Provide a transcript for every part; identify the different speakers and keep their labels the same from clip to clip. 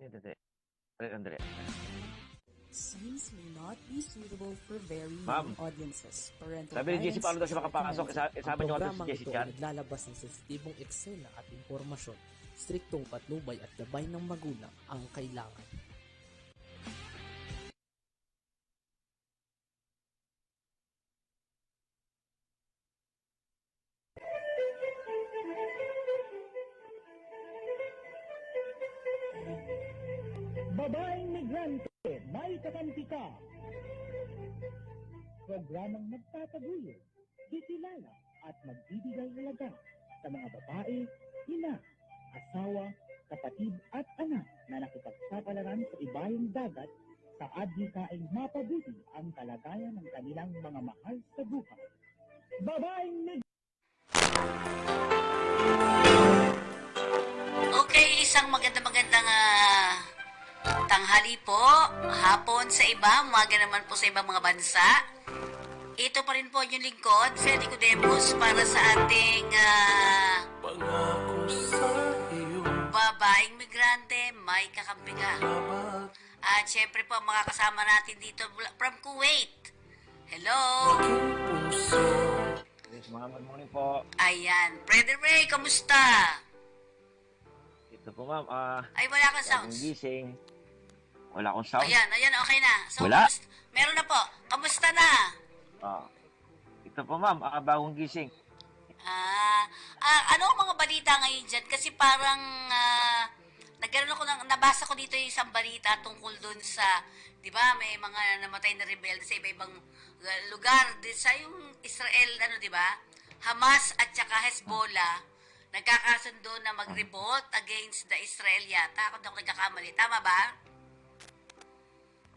Speaker 1: Hindi. Andre.
Speaker 2: Scenes may not be suitable for very
Speaker 1: Ma'am,
Speaker 2: young audiences. Parental
Speaker 1: sabi ni Jessie,
Speaker 2: guidance
Speaker 1: paano daw
Speaker 2: is
Speaker 1: siya makapasok?
Speaker 2: recommended.
Speaker 1: Isama
Speaker 2: Ang
Speaker 1: niyo natin si
Speaker 2: programang
Speaker 1: Jessie
Speaker 2: ito
Speaker 1: dyan.
Speaker 2: ay naglalabas ng sensitibong eksena at impormasyon. Striktong patnubay at gabay ng magulang ang kailangan.
Speaker 3: Babaeng migrante, may kakampi ka. Programang magtataguyod, kikilala at magbibigay halaga sa mga babae, ina, asawa, kapatid at anak na nakipagsapalaran sa ibayong dagat sa adhikaing mapabuti ang kalagayan ng kanilang mga mahal sa buhay. Babaeng migrante.
Speaker 4: Okay, isang magandang tanghali po, hapon sa iba, umaga naman po sa ibang mga bansa. Ito pa rin po yung lingkod, Freddy Cudemos, para sa ating babaeng migrante, may kakampi ka. At syempre po, mga kasama natin dito from Kuwait. Hello!
Speaker 1: Yes, mga good morning po.
Speaker 4: Ayan, Brother Ray, kamusta?
Speaker 1: Ito po, ma'am.
Speaker 4: Ay, wala kang
Speaker 1: Bagong
Speaker 4: sounds.
Speaker 1: gising. Wala akong sound.
Speaker 4: Ayan, okay na. So,
Speaker 1: Wala.
Speaker 4: meron na po. Kamusta na?
Speaker 1: Ito po, ma'am. Bagong gising.
Speaker 4: Ano ang mga balita ngayon dyan? Kasi parang nabasa ko dito yung isang balita tungkol dun sa, di ba, may mga namatay na rebelde sa iba-ibang lugar. Sa yung Israel, di ba, Hamas at saka Hezbollah, nagkakasundo na mag-revolt against the Israel yata. Kung ako nagkakamali. Tama ba?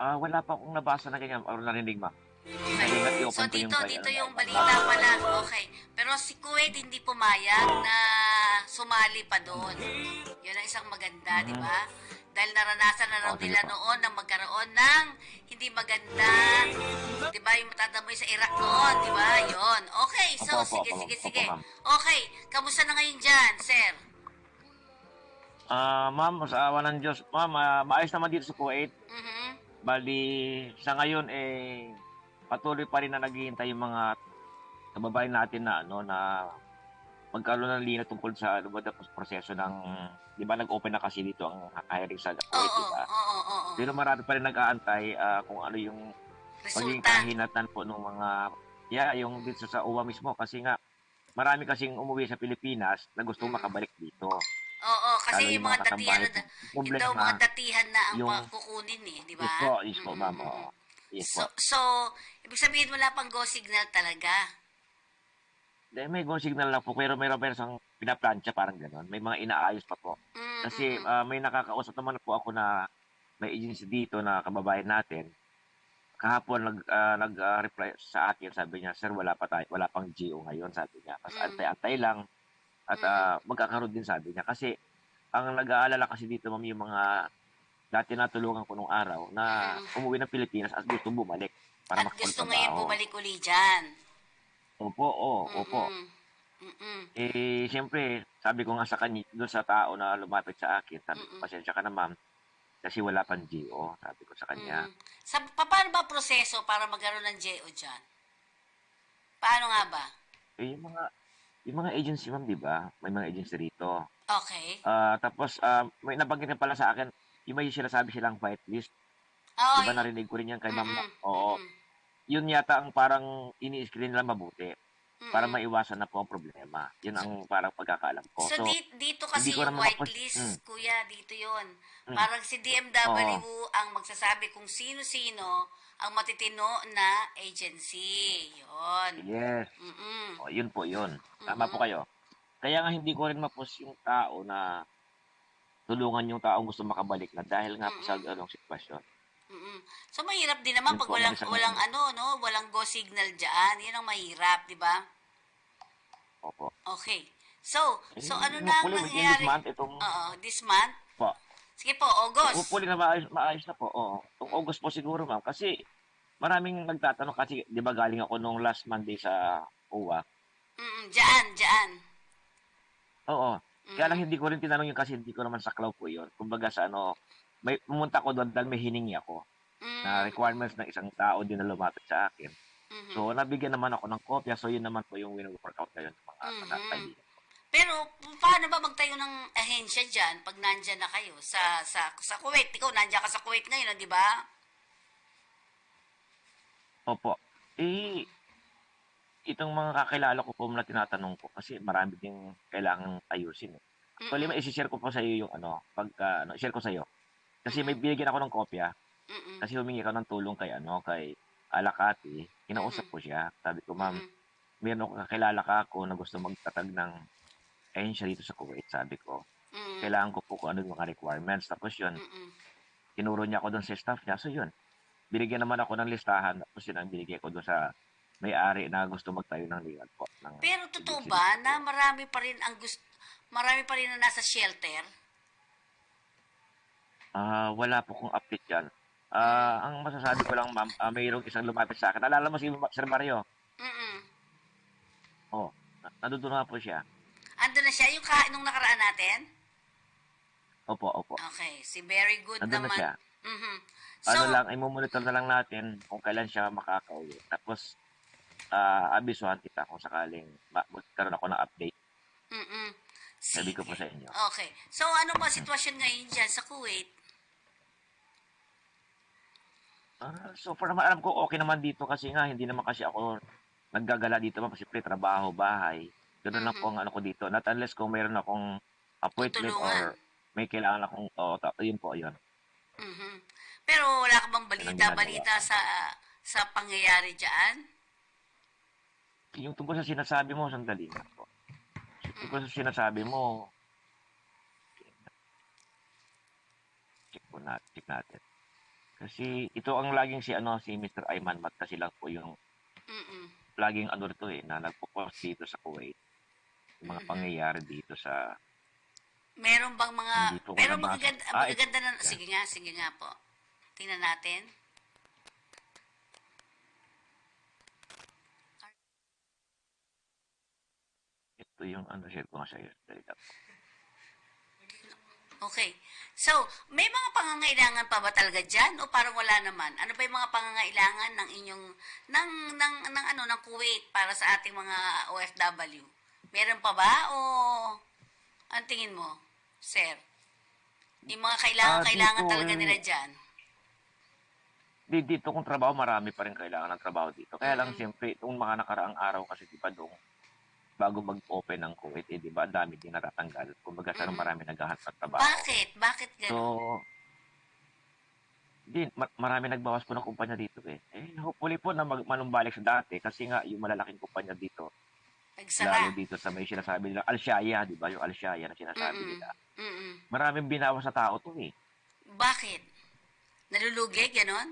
Speaker 1: Wala pa akong nabasa na ganyan. Or narinig, ma'am.
Speaker 4: Okay. So dito yung balita pala. Okay. Pero si Kuwait hindi pumayag na sumali pa doon. Yun ang isang maganda, di ba? Dahil naranasan na raw nila noon na magkaroon ng hindi maganda. Di ba? Yung matatamoy sa Iraq noon, di ba? Yun. Okay. So, sige. Okay. Kamusta na ngayon dyan, sir?
Speaker 1: Ma'am, sa awa ng Diyos, ma'am, maayos naman dito sa Kuwait.
Speaker 4: Mhm.
Speaker 1: Bali, sa ngayon, patuloy pa rin na naghihintay yung mga kababayan natin na magkaroon ng linaw tungkol sa proseso ng, di ba nag-open na kasi dito ang hiring sa Kuwait, di ba?
Speaker 4: Oo.
Speaker 1: Pero marami pa rin nag-aantay kung ano yung maging
Speaker 4: Resulta.
Speaker 1: kahinatan po ng mga, yung dito sa UWA mismo. Kasi nga, marami kasing umuwi sa Pilipinas na gustong makabalik dito.
Speaker 4: Oo, kasi
Speaker 1: Lalo
Speaker 4: yung mga datihan
Speaker 1: problema,
Speaker 4: mga datihan na ang
Speaker 1: yung
Speaker 4: kukunin di ba?
Speaker 1: Yes po, ma'am. Yes po.
Speaker 4: So, ibig sabihin wala pang go signal talaga.
Speaker 1: May go signal na po, pero mayroon isang pinaplansya, parang gano'n. May mga inaayos pa po. Kasi may nakakausap naman po ako na may agency dito na kababayan natin. Kahapon nag-reply sa akin, sabi niya, sir, wala pang GO ngayon, sabi niya. Kasi antay-antay lang at magkakaroon din, sabi niya. Kasi ang nag-aalala kasi dito, ma'am, yung mga dati natulungan ko nung araw na umuwi ng Pilipinas at gusto bumalik para
Speaker 4: At gusto
Speaker 1: makapagtrabaho.
Speaker 4: ngayon bumalik uli dyan.
Speaker 1: Opo. Siyempre, sabi ko nga sa kanya, doon sa tao na lumapit sa akin, sabi ko, pasensya ka na, ma'am, kasi wala pang GO, sabi ko sa kanya.
Speaker 4: Paano ba proseso para magkaroon ng GO dyan? Paano nga ba?
Speaker 1: Yung mga agency, ma'am, di ba? May mga agency rito.
Speaker 4: Okay.
Speaker 1: Tapos, may nabanggit na pala sa akin, yung may sinasabi silang whitelist.
Speaker 4: Oh,
Speaker 1: Di ba narinig ko rin yan kay ma'am? Oo. Yun yata ang parang ini-screen nila mabuti para maiwasan na po ang problema. Yun ang parang pagkakaalam ko.
Speaker 4: So dito kasi yung whitelist, kuya, dito yun. Parang si DMW ang magsasabi kung sino-sino ang matitino na agency. Yun.
Speaker 1: Yes. Yun po yun. Tama po kayo. Kaya nga hindi ko rin ma-post yung tao na tulungan yung taong gusto makabalik na dahil nga po sa anong sitwasyon.
Speaker 4: So mahirap din naman pag walang go signal diyan. 'Yan ang mahirap, 'di ba?
Speaker 1: Opo.
Speaker 4: Okay. So ano na ang nangyayari? This month?
Speaker 1: Po.
Speaker 4: Sige po, August.
Speaker 1: Hopefully na maayos na po. Itong August po siguro, ma'am. Kasi maraming nagtatanong kasi, di ba galing ako nung last Monday sa UWA.
Speaker 4: Diyan.
Speaker 1: Oo. Kaya lang hindi ko rin tinanong yun kasi hindi ko naman saklaw po yun. Kumbaga sa may pumunta ko doon dahil may hiningi ako na requirements ng isang tao din na lumapit sa akin. So, nabigyan naman ako ng kopya. So, yun naman po yung wino-workout ngayon ng mga kaibigan.
Speaker 4: Pero paano ba magtayo ng ahensya dyan pag nandyan na kayo sa Kuwait? Ikaw, nandyan ka sa Kuwait ngayon, di ba?
Speaker 1: Opo. Itong mga kakilala ko po na tinatanong ko kasi marami ding kailangan ayusin. Actually, may isi-share ko po sa iyo yung share ko sa iyo. Kasi may binigyan ako ng kopya. Kasi humingi ako ng tulong kay Alacati. Kinausap ko siya. Sabi ko, ma'am, meron ako kakilala ako na gusto magtatag ng ahensya dito sa Kuwait. Sabi ko, kailangan ko po kung ano yung mga requirements. Tapos yun, tinuro niya ako doon sa staff niya. So yun, binigyan naman ako ng listahan. Tapos yun ang binigay ko doon sa may-ari na gusto magtayo ng legal po.
Speaker 4: Pero totoo ba na marami pa rin na nasa shelter?
Speaker 1: Wala po kong update yan. Ang masasabi ko lang, ma'am, mayroong isang lumapit sa akin. Alala mo si Sir Mario? Nandun na po siya.
Speaker 4: Ando na siya, yung nung nakaraan natin?
Speaker 1: Opo.
Speaker 4: Okay, si very good
Speaker 1: Nandun
Speaker 4: naman.
Speaker 1: na siya.
Speaker 4: So,
Speaker 1: i-monitor na lang natin kung kailan siya makakauwi. Tapos, abisuhan kita kung sakaling magkaroon ako ng update. Sabi ko po sa inyo.
Speaker 4: Okay. So, ano ba sitwasyon ngayon dyan sa Kuwait?
Speaker 1: So, for naman alam ko, okay naman dito kasi nga, hindi naman kasi ako naggagala dito. Siyempre, trabaho, bahay. Ganun lang po ang ano ko dito. Not unless kung mayroon akong appointment
Speaker 4: Tutulungan.
Speaker 1: or may kailangan akong, yun po, yun.
Speaker 4: Pero wala ka bang
Speaker 1: ginagawa.
Speaker 4: balita sa pangyayari dyan?
Speaker 1: Yung tungkol sa sinasabi mo, sandali nga po. Tungkol sa sinasabi mo, check natin. Kasi ito ang laging si Mr. Ayman Mat kasi lang po yung laging rito na nagpo-post dito sa Kuwait. Yung mga pangyayari dito sa
Speaker 4: Meron bang
Speaker 1: Hindi po ko
Speaker 4: pero
Speaker 1: nabasa.
Speaker 4: magaganda na,
Speaker 1: yan.
Speaker 4: sige nga po. Tingnan natin.
Speaker 1: ito yung share ko nga sa iyo. Dali lang.
Speaker 4: Okay. So, may mga pangangailangan pa ba talaga dyan o parang wala naman? Ano ba yung mga pangangailangan ng inyong ng Kuwait para sa ating mga OFW? Meron pa ba o ang tingin mo, sir? Yung mga kailangan
Speaker 1: Dito,
Speaker 4: talaga nila dyan.
Speaker 1: Dito kung trabaho, marami pa rin kailangan ng trabaho dito. Kaya lang siyempre, itong mga nakaraang araw kasi di ba doon, bago mag-open ng Kuwait, di ba, ang dami din natatanggal. Kumbaga, sana marami naghahanap ng trabaho.
Speaker 4: Bakit? Bakit
Speaker 1: So,
Speaker 4: gano'n?
Speaker 1: marami nagbawas po ng kumpanya dito hopefully po na manumbalik sa dati kasi nga yung malalaking kumpanya dito,
Speaker 4: Nagsara.
Speaker 1: lalo dito sa may sinasabi nila, Al-Shaya, di ba? Yung Al-Shaya na sinasabi nila.
Speaker 4: Mm-mm.
Speaker 1: Maraming binawas sa tao to
Speaker 4: Bakit? Nalulugi, gano'n?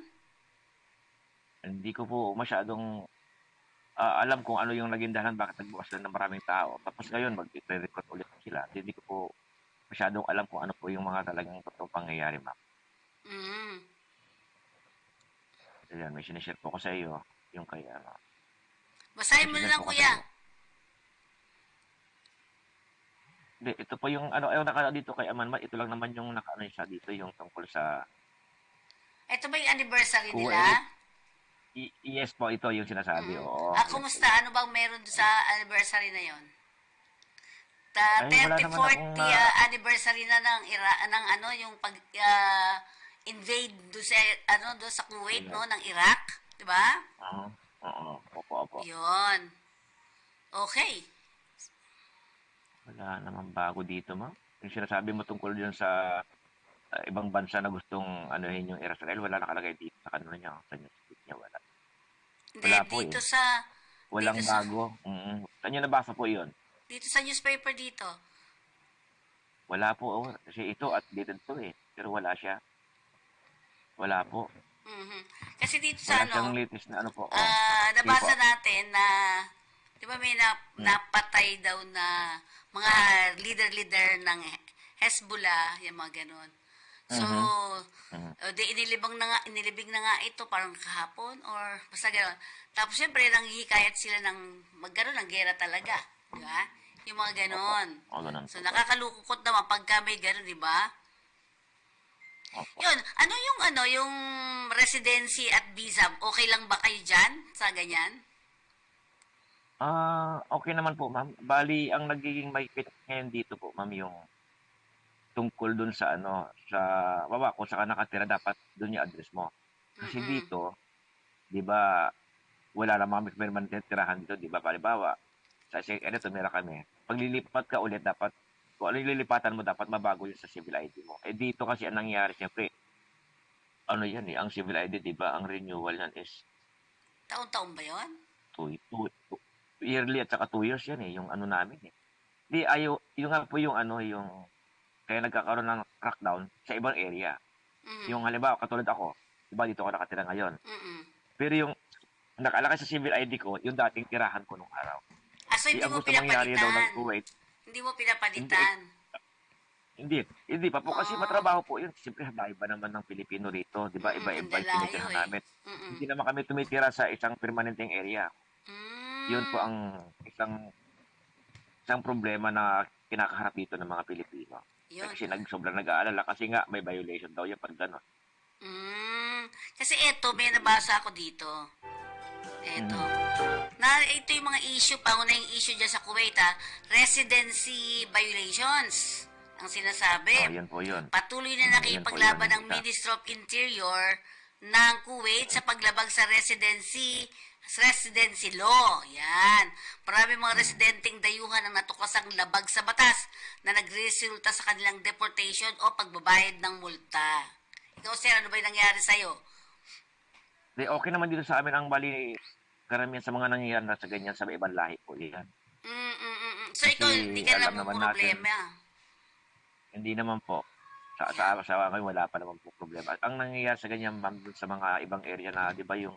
Speaker 1: Hindi ko po masyadong alam kung ano yung naging dahilan bakit nagbukas na ng maraming tao. Tapos ngayon, mag-recruit ulit sila. Hindi ko po masyadong alam kung ano po yung mga talagang totoong pangyayari, ma'am.
Speaker 4: Mm.
Speaker 1: Ayan, may sinishare po ko sa iyo. Yung kay,
Speaker 4: Basahin mo na lang, kuya.
Speaker 1: Hindi, ito po yung, yung naka dito kay Amanmat, ito lang naman yung siya dito, yung tungkol sa,
Speaker 4: Ito ba yung anniversary
Speaker 1: Kuwait.
Speaker 4: nila?
Speaker 1: yes po, ito yung sinasabi, oo.
Speaker 4: Kumusta? Ano bang meron sa anniversary na yon?
Speaker 1: Ay, wala naman
Speaker 4: 34th
Speaker 1: akong,
Speaker 4: anniversary na yung pag invade do sa Kuwait, no, ng Iraq, 'di ba?
Speaker 1: Opo.
Speaker 4: 'Yon. Okay.
Speaker 1: Wala naman bago dito, ma'am. Yung sinasabi mo tungkol dyan sa ibang bansa na gustong anuhin yung Israel, wala nakalagay dito sa kanila niya. Sa newsfeed niya, wala.
Speaker 4: Hindi,
Speaker 1: Wala po
Speaker 4: dito sa
Speaker 1: Walang
Speaker 4: dito sa-
Speaker 1: bago. Saan niyo nabasa po yun?
Speaker 4: dito sa newspaper dito.
Speaker 1: Wala po. Kasi ito at dito pero wala siya. Wala po.
Speaker 4: Mhm. Kasi dito sa
Speaker 1: Wala siyang latest na po.
Speaker 4: nabasa
Speaker 1: Sige po.
Speaker 4: natin na, di ba may napatay daw na mga leader ng Hezbollah, yung mga ganun. So, inilibing na nga ito parang kahapon or basta gano'n. Tapos syempre, nanghihikayat sila ng magkaroon ng gera talaga. Di ba? Yung mga gano'n.
Speaker 1: Ganun
Speaker 4: So,
Speaker 1: po.
Speaker 4: nakakalukot naman pagka may gano'n, di ba?
Speaker 1: Opo.
Speaker 4: Yun, yung residency at visa, okay lang ba kayo dyan sa ganyan?
Speaker 1: Okay naman po, ma'am. Bali, ang nagiging mahigpit ngayon dito po, ma'am, yung tungkol dun sa ano, sa baba kung saan ka nakatira, dapat dun yung address mo. Kasi
Speaker 4: Mm-mm.
Speaker 1: dito, 'di ba, wala namang permanent tirahan dito, 'di ba? Halimbawa, sa isang area tumira kami. Pag lilipat ka ulit, dapat kung ano yung lilipatan mo, dapat mabago yun sa civil ID mo. Eh dito kasi ang nangyayari, siyempre, ano yan eh, ang civil ID, 'di ba? Ang renewal yan is
Speaker 4: Taon-taon ba yun?
Speaker 1: yearly at saka 2 years yan eh, yung ano namin eh. Di ayo, yung nga po yung ano, yung kaya nagkakaroon ng crackdown sa ibang area.
Speaker 4: Mm.
Speaker 1: Yung halimbawa, katulad ako, 'di ba dito ako nakatira ngayon.
Speaker 4: Mm-mm.
Speaker 1: Pero yung nakalagay sa civil ID ko, yung dating tirahan ko nung araw.
Speaker 4: So
Speaker 1: Di
Speaker 4: hindi
Speaker 1: ang
Speaker 4: mo
Speaker 1: gusto mangyari daw ng
Speaker 4: pinapalitan?
Speaker 1: Kuwait,
Speaker 4: Hindi mo
Speaker 1: hindi,
Speaker 4: pinapalitan?
Speaker 1: hindi pa po kasi
Speaker 4: Oh,
Speaker 1: matrabaho po yun. Siyempre, iba naman ng Pilipino rito. Di ba?
Speaker 4: ang
Speaker 1: Iba-iba yung
Speaker 4: dalayo
Speaker 1: tinitirahan
Speaker 4: eh.
Speaker 1: namin.
Speaker 4: Mm-mm.
Speaker 1: Hindi naman kami tumitira sa isang permanenteng area. Yun po
Speaker 4: Mm,
Speaker 1: ang isang problema na kinakaharap dito ng mga Pilipino.
Speaker 4: yun.
Speaker 1: Kasi sobrang nag-aalala kasi nga may violation daw yan pag gano'n.
Speaker 4: Kasi eto, may nabasa ako dito. Eto.
Speaker 1: Mhm.
Speaker 4: Ito yung mga issue, pangunahing issue dyan sa Kuwait, residency violations. Ang sinasabi.
Speaker 1: Yan po yun.
Speaker 4: Patuloy na
Speaker 1: Yan po
Speaker 4: nakipaglaban
Speaker 1: yun.
Speaker 4: ng Ministry of Interior ng Kuwait sa paglabag sa residency law. Yan. Marami mga residenteng dayuhan ang natuklasang labag sa batas na nagresulta sa kanilang deportation o pagbabayad ng multa. Ikaw, sir, ano ba yung nangyari sa'yo?
Speaker 1: Di, okay naman dito sa amin ang bali karamihan sa mga nangyayari na sa ganyan sa ibang lahi po yan.
Speaker 4: So, ikaw,
Speaker 1: Kasi
Speaker 4: hindi ka
Speaker 1: alam
Speaker 4: na
Speaker 1: naman natin,
Speaker 4: problema.
Speaker 1: hindi naman po. Sa ngayon wala pa naman po problema. Ang nangyayari sa ganyan, ma'am, dun sa mga ibang area na, di ba yung,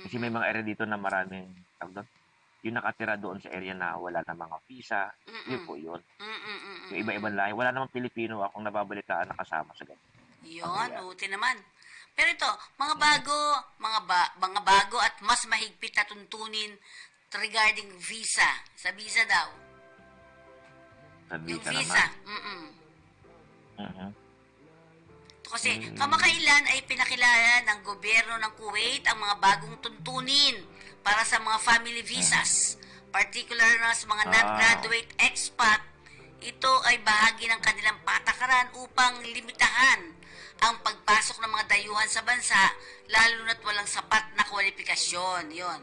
Speaker 1: kasi may mga area dito na maraming, tawag doon, yung nakatira doon sa area na wala na mga visa, yun po yun. Yung iba-ibang lahi, wala namang Pilipino akong nababalitaan na kasama sa ganyan.
Speaker 4: Yun, uti naman. Pero ito, mga bago at mas mahigpit na tuntunin regarding visa. Sa visa daw.
Speaker 1: Sa
Speaker 4: Yung
Speaker 1: visa
Speaker 4: visa.
Speaker 1: naman. Mhm.
Speaker 4: Ito kasi, kamakailan ay pinakilala ng gobyerno ng Kuwait ang mga bagong tuntunin para sa mga family visas. Particular na sa mga non-graduate expat, ito ay bahagi ng kanilang patakaran upang limitahan ang pagpasok ng mga dayuhan sa bansa, lalo na't walang sapat na kwalifikasyon. Yon.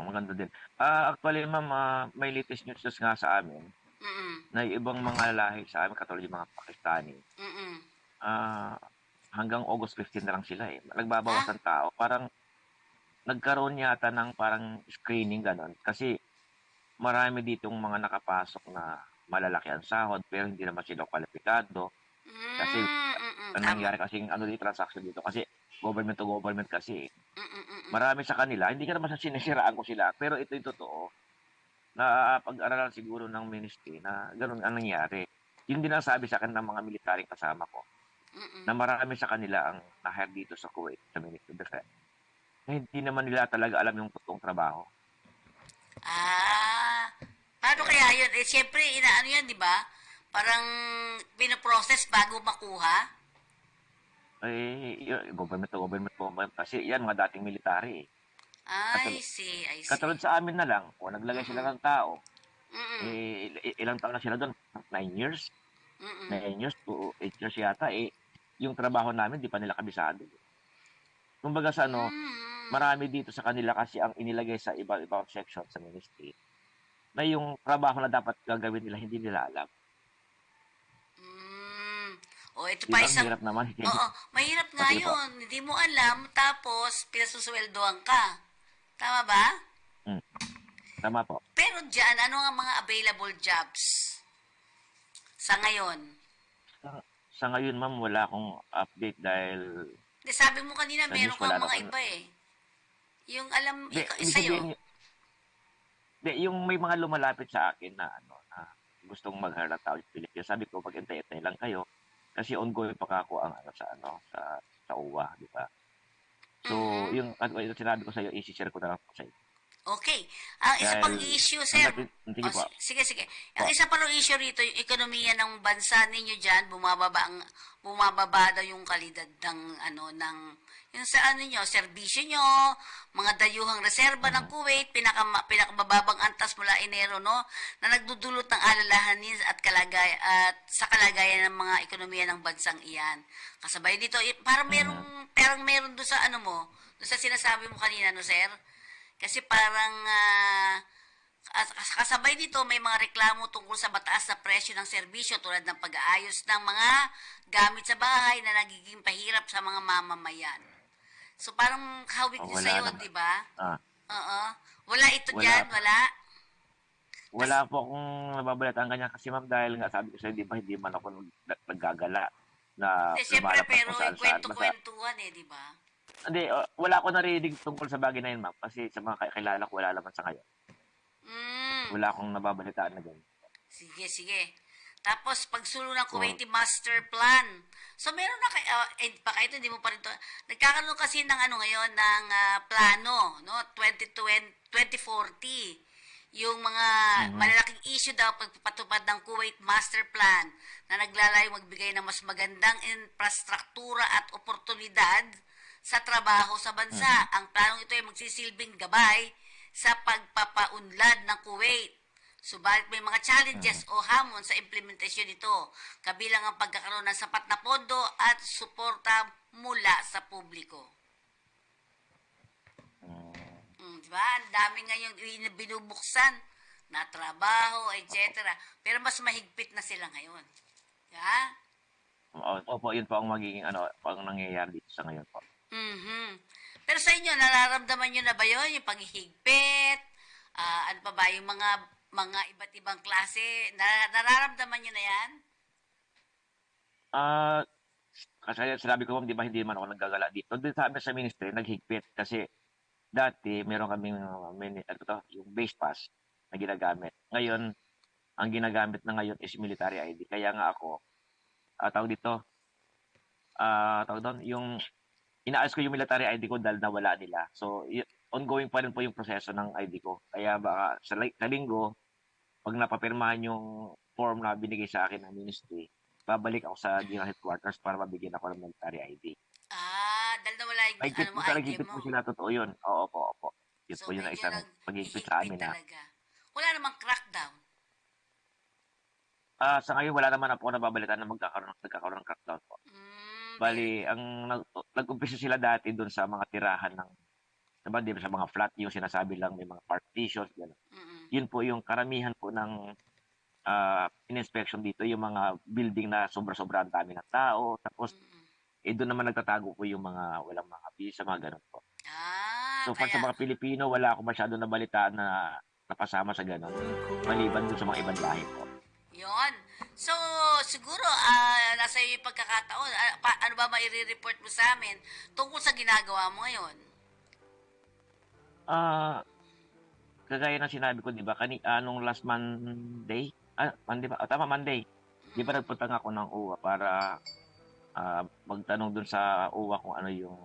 Speaker 1: Maganda din. Actually, ma'am, may latest news nga sa amin
Speaker 4: Mm-mm.
Speaker 1: na yung ibang mga lahi sa amin, katulad yung mga Pakistani,
Speaker 4: Mm-mm.
Speaker 1: hanggang August 15 na lang sila eh. Nagbabawas ng tao. Parang nagkaroon yata ng parang screening gano'n. Kasi marami ditong mga nakapasok na malalaki ang sahod pero hindi naman sila kwalipikado. Kasi ang
Speaker 4: Tama.
Speaker 1: nangyari kasing ano dito, transaction dito kasi government to government kasi.
Speaker 4: Mm-mm.
Speaker 1: Marami sa kanila, hindi ka naman sa sinisiraan ko sila, pero ito yung totoo na pag-aralan siguro ng ministry na gano'n ang nangyari. Yun din ang sabi sa akin ng mga militaring kasama ko
Speaker 4: Mm-mm.
Speaker 1: na marami sa kanila ang na-hire dito sa Kuwait, sa Ministry of Defense, na hindi naman nila talaga alam yung totoong trabaho.
Speaker 4: Paano kaya yun? Eh, siyempre, inaano yan, di ba? Parang pinoprocess bago makuha.
Speaker 1: Government to government po. Kasi yan, mga dating military.
Speaker 4: I see.
Speaker 1: Katulad sa amin na lang, kung naglagay sila ng tao,
Speaker 4: Mm-mm.
Speaker 1: ilang taon na sila doon? 9 years?
Speaker 4: Mm-mm.
Speaker 1: 9 years to 8 years yata. Yung trabaho namin, di pa nila kabisado. Kumbaga sa marami dito sa kanila kasi ang inilagay sa iba-ibang section sa ministry na yung trabaho na dapat gagawin nila, hindi nila alam.
Speaker 4: Ito
Speaker 1: Di
Speaker 4: pa
Speaker 1: ba? Ang
Speaker 4: isang...
Speaker 1: hirap naman.
Speaker 4: Oo, mahirap nga
Speaker 1: Sige po.
Speaker 4: yun. Hindi mo alam, tapos pinasusweldohan ka. Tama ba?
Speaker 1: Tama po.
Speaker 4: Pero dyan, ano ang mga available jobs sa ngayon?
Speaker 1: Sa ngayon, ma'am, wala akong update dahil
Speaker 4: Sabi mo kanina,
Speaker 1: sa
Speaker 4: meron
Speaker 1: news wala
Speaker 4: kang mga
Speaker 1: na
Speaker 4: iba eh. Yung alam,
Speaker 1: Di, ibig
Speaker 4: sa'yo.
Speaker 1: sabihin, yung may mga lumalapit sa akin na na gustong mag-hire ng tao sa Pilipinas. Sabi ko, pag-intay-intay lang kayo kasi ongoing pa ako ang sa UWA, di ba? So, yung sinabi ko sa iyo, i-share ko na lang po sa iyo.
Speaker 4: Okay. Ang isa pang
Speaker 1: Dahil,
Speaker 4: issue, sir.
Speaker 1: sige po.
Speaker 4: Sige, sige. Ang
Speaker 1: Po.
Speaker 4: isa pang issue rito, yung ekonomiya ng bansa ninyo diyan, bumababa daw yung kalidad ng yung sa serbisyo nyo, mga dayuhang reserba ng Kuwait, pinakamababang antas mula Enero, no, na nagdudulot ng alalahanin at sa kalagayan ng mga ekonomiya ng bansang iyan. Kasabay dito, parang meron doon sa doon sa sinasabi mo kanina, no, sir? Kasi parang kasabay dito may mga reklamo tungkol sa mataas na presyo ng serbisyo tulad ng pag-aayos ng mga gamit sa bahay na nagiging pahirap sa mga mamamayan. So parang hawig din
Speaker 1: Wala
Speaker 4: sa'yo,
Speaker 1: naman.
Speaker 4: di ba?
Speaker 1: Ah,
Speaker 4: Oo. Wala ito
Speaker 1: Wala.
Speaker 4: dyan, wala?
Speaker 1: wala po akong nababalitaan kanya kasi ma'am dahil nga sabi ko sa'yo, di ba, hindi man ako naggagala na
Speaker 4: Hindi, siyempre,
Speaker 1: lumalabas
Speaker 4: pero
Speaker 1: kung saan-saan.
Speaker 4: kwento-kwentuhan di ba?
Speaker 1: Hindi, wala ako narinig tungkol sa bagay na yun, ma'am. Kasi sa mga kakilala ko, wala naman sa ngayon. Wala akong nababalitaan na ganyan.
Speaker 4: Sige, sige. Tapos, pagsulo ng Kuwaiti Master Plan. So, meron na kayo, baka ito, hindi mo pa rin to. Nagkakaroon kasi ng ng plano, no? 2040. Yung mga malalaking issue daw pagpapatupad ng Kuwait Master Plan na naglalayong magbigay ng mas magandang infrastruktura at oportunidad sa trabaho sa bansa. Ang planong ito ay magsisilbing gabay sa pagpapaunlad ng Kuwait. Subalit may mga challenges o hamon sa implementasyon nito, kabilang ang pagkakaroon ng sapat na pondo at suporta mula sa publiko. Diba? Ang dami ngayon binubuksan na trabaho, etc. Pero mas mahigpit na sila ngayon. Diba?
Speaker 1: Opo, yun po ang magiging ang nangyayari dito sa ngayon po.
Speaker 4: Pero sa inyo, nararamdaman nyo na ba yun? Yung paghihigpit? Ano pa ba? Yung mga iba't ibang klase? Nararamdaman nyo na yan?
Speaker 1: Kasi sinabi ko, ma'am, di ba, hindi man ako naggagala dito. Doon sa amin sa ministry, naghigpit kasi dati meron kaming yung base pass na ginagamit. Ngayon, ang ginagamit na ngayon is military ID. Kaya nga ako, tawag doon, yung inaayos ko yung military ID ko dahil nawala nila. So, ongoing pa rin po yung proseso ng ID ko. Kaya baka sa linggo, pag napapirmahan yung form na binigay sa akin ng ministry, babalik ako sa General Headquarters para mabigyan ako ng military ID.
Speaker 4: Dahil nawala yung ID mo.
Speaker 1: Po sila, totoo yun. Oo, opo. Yun
Speaker 4: So,
Speaker 1: po yun ang
Speaker 4: medyo
Speaker 1: isang pag-higpit sa amin na.
Speaker 4: talaga. Wala namang crackdown.
Speaker 1: Sa ngayon, wala naman ako nababalitaan na nagkakaroon ng crackdown po. Bali, nag-umpisa sila dati doon sa mga tirahan ng, diba, sa mga flat, yung sinasabi lang may mga partitions, gano'n. Yun po yung karamihan po ng in-inspection dito, yung mga building na sobra-sobra ang dami ng tao, tapos doon naman nagtatago po yung mga walang mga visa, mga gano'n po. So, sa mga Pilipino, wala ako masyado nabalitaan na napasama sa gano'n, maliban doon sa mga ibang lahi po.
Speaker 4: Yon. So, siguro, nasa iyo yung pagkakataon. Ano ba maire-report mo sa amin tungkol sa ginagawa mo ngayon?
Speaker 1: Kagaya ng sinabi ko, di ba, nung last Monday, Monday ba? Tama, Monday. Di ba nagpunta ako ng UWA para magtanong dun sa UWA kung ano yung,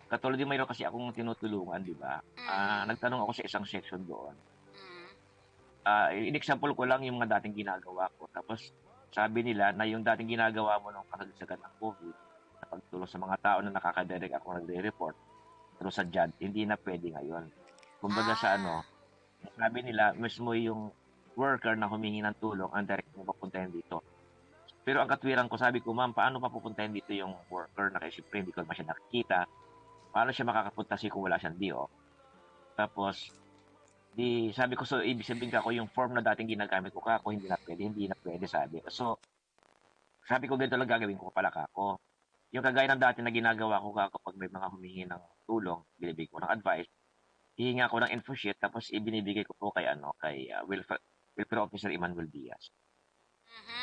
Speaker 1: katulad yung mayroon kasi akong tinutulungan, di ba? Nagtanong ako sa isang section doon. In-example ko lang yung mga dating ginagawa ko. Tapos, sabi nila na yung dating ginagawa mo nung kasagsagan ng COVID, na pagtulong sa mga tao na nakakadirect ako nagre-report, pero sa JAD, hindi na pwede ngayon. Kumbaga sabi nila, mismo yung worker na humingi ng tulong, ang direct mo papuntahin dito. Pero ang katwiran ko, sabi ko, ma'am, paano papupuntahin dito yung worker na kasi siyempre hindi ko naman siya nakikita? Paano siya makakapunta kung wala siyang DO? Tapos, sabi ko, so ibig sabihin ko yung form na dating ginagamit ko hindi na pwede, sabi. So, sabi ko, ganito lang gagawin ko pala kako. Yung kagaya ng dati na ginagawa ko kapag may mga humingi ng tulong, binibigay ko ng advice, hihinga ko ng info sheet, tapos ibinibigay ko po kay Welfare Officer Emmanuel Diaz.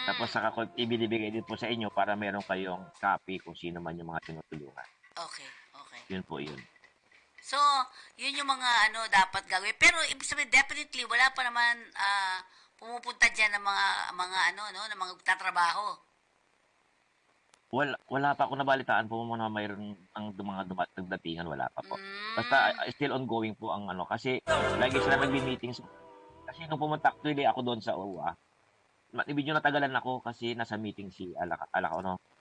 Speaker 1: Tapos saka ko ibinibigay din po sa inyo para meron kayong copy kung sino man yung mga tinutulungan.
Speaker 4: Okay.
Speaker 1: Yun po yun.
Speaker 4: So, yun yung mga dapat gawin. Pero ibig sabihin, definitely wala pa naman pumupunta diyan ng mga ng mga tatrabaho.
Speaker 1: Wala pa akong nabalitaan po ma'am na mayroon ang dagdatingan, wala pa po. Basta
Speaker 4: Mm.
Speaker 1: still ongoing po ang ano, kasi lagi sila nagmi-meetings. Kasi nung pumunta actually ako doon sa OWA, medyo natagalan ako kasi nasa meeting si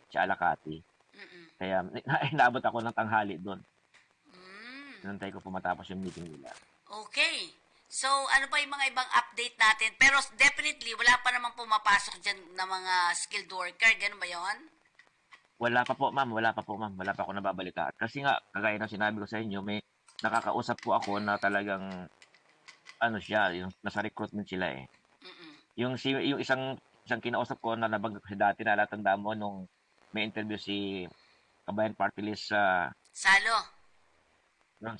Speaker 1: si Alacati.
Speaker 4: Mm-mm.
Speaker 1: Kaya inabot ako ng tanghali doon.
Speaker 4: Mm.
Speaker 1: Inantay ko po matapos yung meeting nila.
Speaker 4: Okay. So, ano pa yung mga ibang update natin? Pero definitely, wala pa namang pumapasok dyan na mga skilled worker. Ganun ba yon?
Speaker 1: Wala pa po, ma'am. Wala pa po, ma'am. Wala pa ako nababalitaan. Kasi nga, kagaya ng sinabi ko sa inyo, may nakakausap po ako na talagang, ano siya, yung nasa recruitment sila eh.
Speaker 4: Mm-mm.
Speaker 1: Yung isang kinausap ko na nabanggit ko dati, nalatanda mo nung may interview si Kabayan Party List sa
Speaker 4: Salo.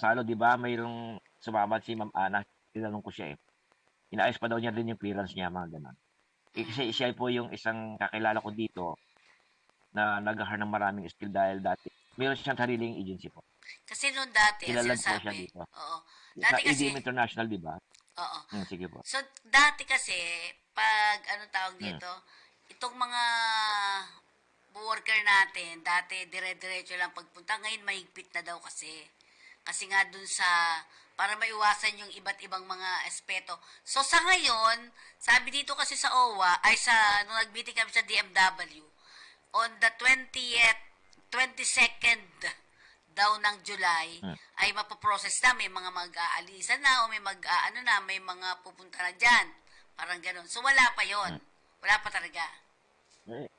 Speaker 1: Salo, di ba? Mayroong sumama si Ma'am Ana. Tinanong ko siya eh. Inaayos pa daw niya din yung clearance niya, mga ganun. Kasi siya po yung isang kakilala ko dito na nag-hire ng maraming skill dahil dati meron siyang sariling agency po.
Speaker 4: Kasi noon dati, ang
Speaker 1: Kilala po siya
Speaker 4: sinasabi,
Speaker 1: dito.
Speaker 4: oo.
Speaker 1: Sa
Speaker 4: Dati kasi,
Speaker 1: EDM International, di ba?
Speaker 4: oo.
Speaker 1: Sige po.
Speaker 4: So, dati kasi, pag, ano tawag
Speaker 1: Hmm.
Speaker 4: dito, itong mga worker natin, dati dire-diretso lang pagpunta. Ngayon, mahigpit na daw kasi. Kasi nga dun sa, para maiwasan yung iba't ibang mga aspeto. So, sa ngayon, sabi dito kasi sa OWA, ay sa, nung nag-meeting kami sa DMW, on the 22nd daw ng July, ay mapoprocess na, may mga mag-aalisan na, o may mag-ano na, may mga pupunta na dyan. Parang ganun. So, wala pa yon. Wala pa talaga.
Speaker 1: Eh,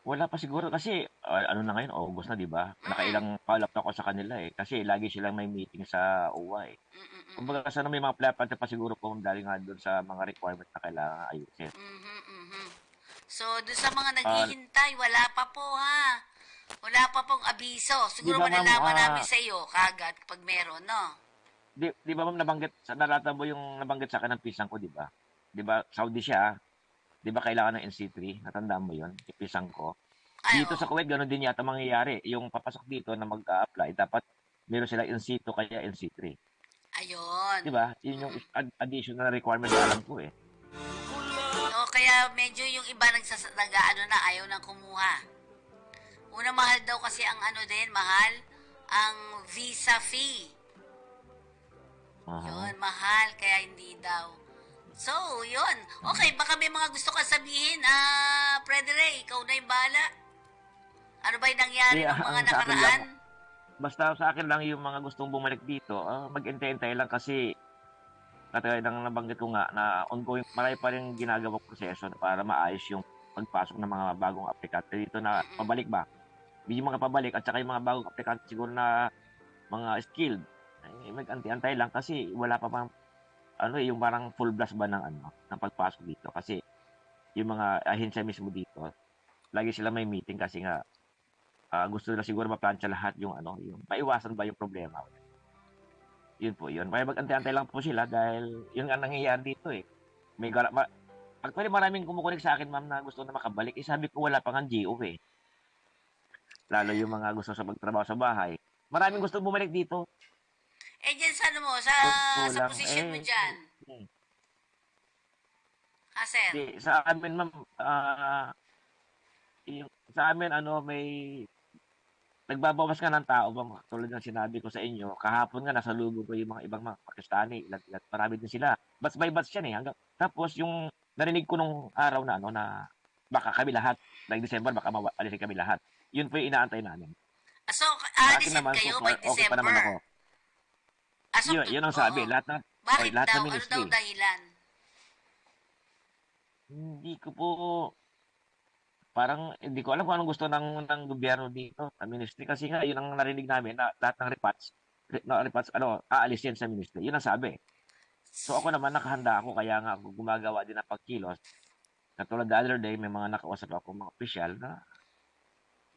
Speaker 1: wala pa siguro kasi ano na ngayon, August na, di ba? Nakailang follow-up ako sa kanila eh. Kasi lagi silang may meeting sa OWA eh.
Speaker 4: Mm-mm-mm.
Speaker 1: Kumbaga sana may mga plapante pa siguro po dahil nga doon sa mga requirements na kailangan ayusin.
Speaker 4: Mhm, mhm. So, doon sa mga
Speaker 1: Ah,
Speaker 4: naghihintay, wala pa po ha. Wala pa pong abiso.
Speaker 1: di
Speaker 4: Siguro
Speaker 1: ba ma'am,
Speaker 4: malalaman namin sa iyo kagad kapag meron, no?
Speaker 1: di ba ma'am nalata mo yung nabanggit sa akin ng pisang ko, di ba? Di ba, Saudi siya, di ba kailangan ng NC3? Natandaan mo yun, yung pisang ko.
Speaker 4: Ay,
Speaker 1: Dito sa
Speaker 4: oo.
Speaker 1: Kuwait, gano'n din yata mangyayari. Yung papasok dito na mag-a-apply, dapat meron sila NC2 kaya NC3.
Speaker 4: Ayun.
Speaker 1: Di ba? Yun yung additional requirement na alam ko eh.
Speaker 4: So, kaya medyo yung iba nag-ano na, ayaw nang kumuha. Una, mahal daw kasi ang ano din, mahal, ang visa fee.
Speaker 1: Aha.
Speaker 4: Yun, mahal, kaya hindi daw. So, yun. Okay, baka may mga gusto ka sabihin. Freddy Ray, ikaw na yung bahala. Ano ba yung nangyari ng mga
Speaker 1: Ang sa akin lang,
Speaker 4: nakaraan?
Speaker 1: basta sa akin lang yung mga gustong bumalik dito, mag-intay-intay lang kasi katulad ng nabanggit ko nga na ongoing, marami pa rin ginagawang proseso para maayos yung pagpasok ng mga bagong aplikante dito na pabalik ba. Yung mga pabalik at saka yung mga bagong aplikante siguro na mga skilled, mag-antay-antay lang kasi wala pa pang yung parang full blast ba ng pagpasok dito kasi yung mga ahensya mismo dito, lagi sila may meeting kasi nga gusto nila siguro maplansya lahat yung maiwasan ba yung problema. Yun po yun. Kaya mag-antay-antay lang po sila dahil yun nga nangyayari dito eh. Actually maraming kumukunik sa akin ma'am na gusto na makabalik. Sabi ko wala pang ang GO eh. Lalo yung mga gusto sa magtrabaho sa bahay. Maraming gusto bumalik dito.
Speaker 4: Eh, dyan sa ano mo, sa
Speaker 1: Kulang.
Speaker 4: position mo dyan. Ha, sir?
Speaker 1: Sa amin ma'am, sa amin may nagbabawas nga ng tao ba tulad ng sinabi ko sa inyo kahapon nga nasa lubog ko yung mga ibang mga Pakistani ilat marami din sila batch by batch yan tapos yung narinig ko nung araw na na baka kami lahat like December baka alisin kami lahat yun po yung inaantay namin
Speaker 4: So,
Speaker 1: sa akin
Speaker 4: aalisin
Speaker 1: naman
Speaker 4: kayo
Speaker 1: so
Speaker 4: by
Speaker 1: far okay pa naman ako
Speaker 4: December. So,
Speaker 1: yun ang sabi
Speaker 4: oo.
Speaker 1: lahat ng
Speaker 4: Bakit
Speaker 1: lahat
Speaker 4: daw?
Speaker 1: ng
Speaker 4: Ano
Speaker 1: ministry
Speaker 4: daw dahilan?
Speaker 1: hindi ko po parang hindi ko alam kung anong gusto ng gobyerno dito sa ministry kasi nga yun ang narinig namin na lahat ng repats aalisin sa ministry. Yun ang sabi. So ako naman nakahanda ako kaya nga ako gumagawa din ng pagkilos. Katulad the other day may mga nakausap ako mga opisyal na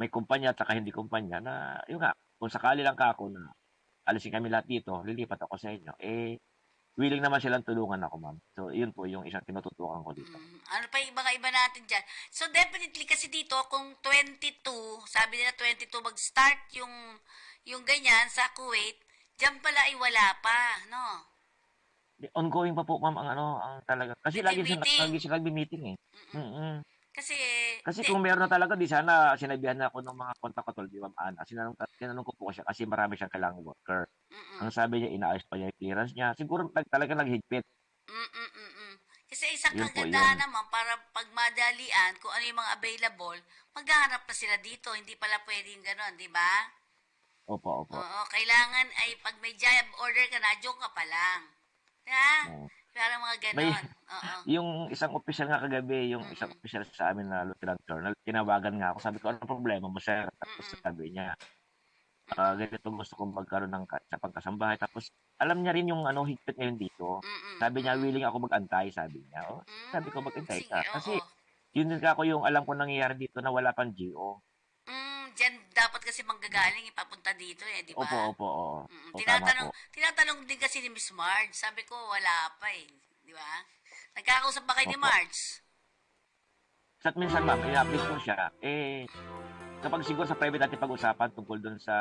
Speaker 1: may kumpanya at saka hindi kumpanya na yun nga kung sakali lang ka ako na alisin kami lahat dito, lilipat ako sa inyo. Willing naman silang tulungan ako, ma'am. So, yun po yung isang tinututukan ko dito.
Speaker 4: Ano pa yung mga iba natin dyan? So, definitely kasi dito, kung 22, sabi nila 22 mag-start yung ganyan sa Kuwait, dyan pala ay wala pa, no?
Speaker 1: Ongoing pa po, ma'am, ang talaga. Kasi
Speaker 4: Ito
Speaker 1: lagi
Speaker 4: yung meeting.
Speaker 1: sila nagbi-meeting eh. Mm-mm. Kasi kung meron na talaga, di sana sinabihan na ako ng mga kontak ko, di Ma'am Ana. Tinanong ko po siya kasi marami siyang kailangang worker. Ang sabi niya, inaayos pa niya yung clearance niya. Siguro talaga naghigpit.
Speaker 4: Kasi isang
Speaker 1: Yun po
Speaker 4: kagandahan
Speaker 1: yun.
Speaker 4: naman para pag madalian kung ano yung mga available, maghahanap na sila dito. Hindi pala pwedeng gano'n, di ba?
Speaker 1: Opo.
Speaker 4: Oo, kailangan ay pag may job order ka na, joke ka pa lang. Ha?
Speaker 1: Oo.
Speaker 4: Parang mga
Speaker 1: May,
Speaker 4: gano'n. Oo.
Speaker 1: yung isang official nga kagabi, yung isang official sa amin na lieutenant colonel, tinawagan nga ako. Sabi ko, anong problema mo, sir? Tapos sabi niya, ganito gusto kong magkaroon ng sa pagkasambahay. Tapos alam niya rin yung higpit ngayon dito. Sabi niya, willing ako mag-antay, sabi niya. Oh, sabi ko, mag-antay
Speaker 4: Sige,
Speaker 1: ka. Kasi
Speaker 4: oo.
Speaker 1: yun din ako yung alam ko nangyayari dito na wala pang GO.
Speaker 4: Diyan dapat kasi manggagaling ipapunta dito di ba?
Speaker 1: Opo, oo. O, tama
Speaker 4: Tinatanong,
Speaker 1: po.
Speaker 4: tinatanong din kasi ni Miss Marge. Sabi ko, wala pa di ba? Nagkakausap ba kayo ni
Speaker 1: Opo.
Speaker 4: Marge?
Speaker 1: At minsan, ma'am, i-update ko siya. Kapag siguro sa private natin pag-usapan tungkol dun sa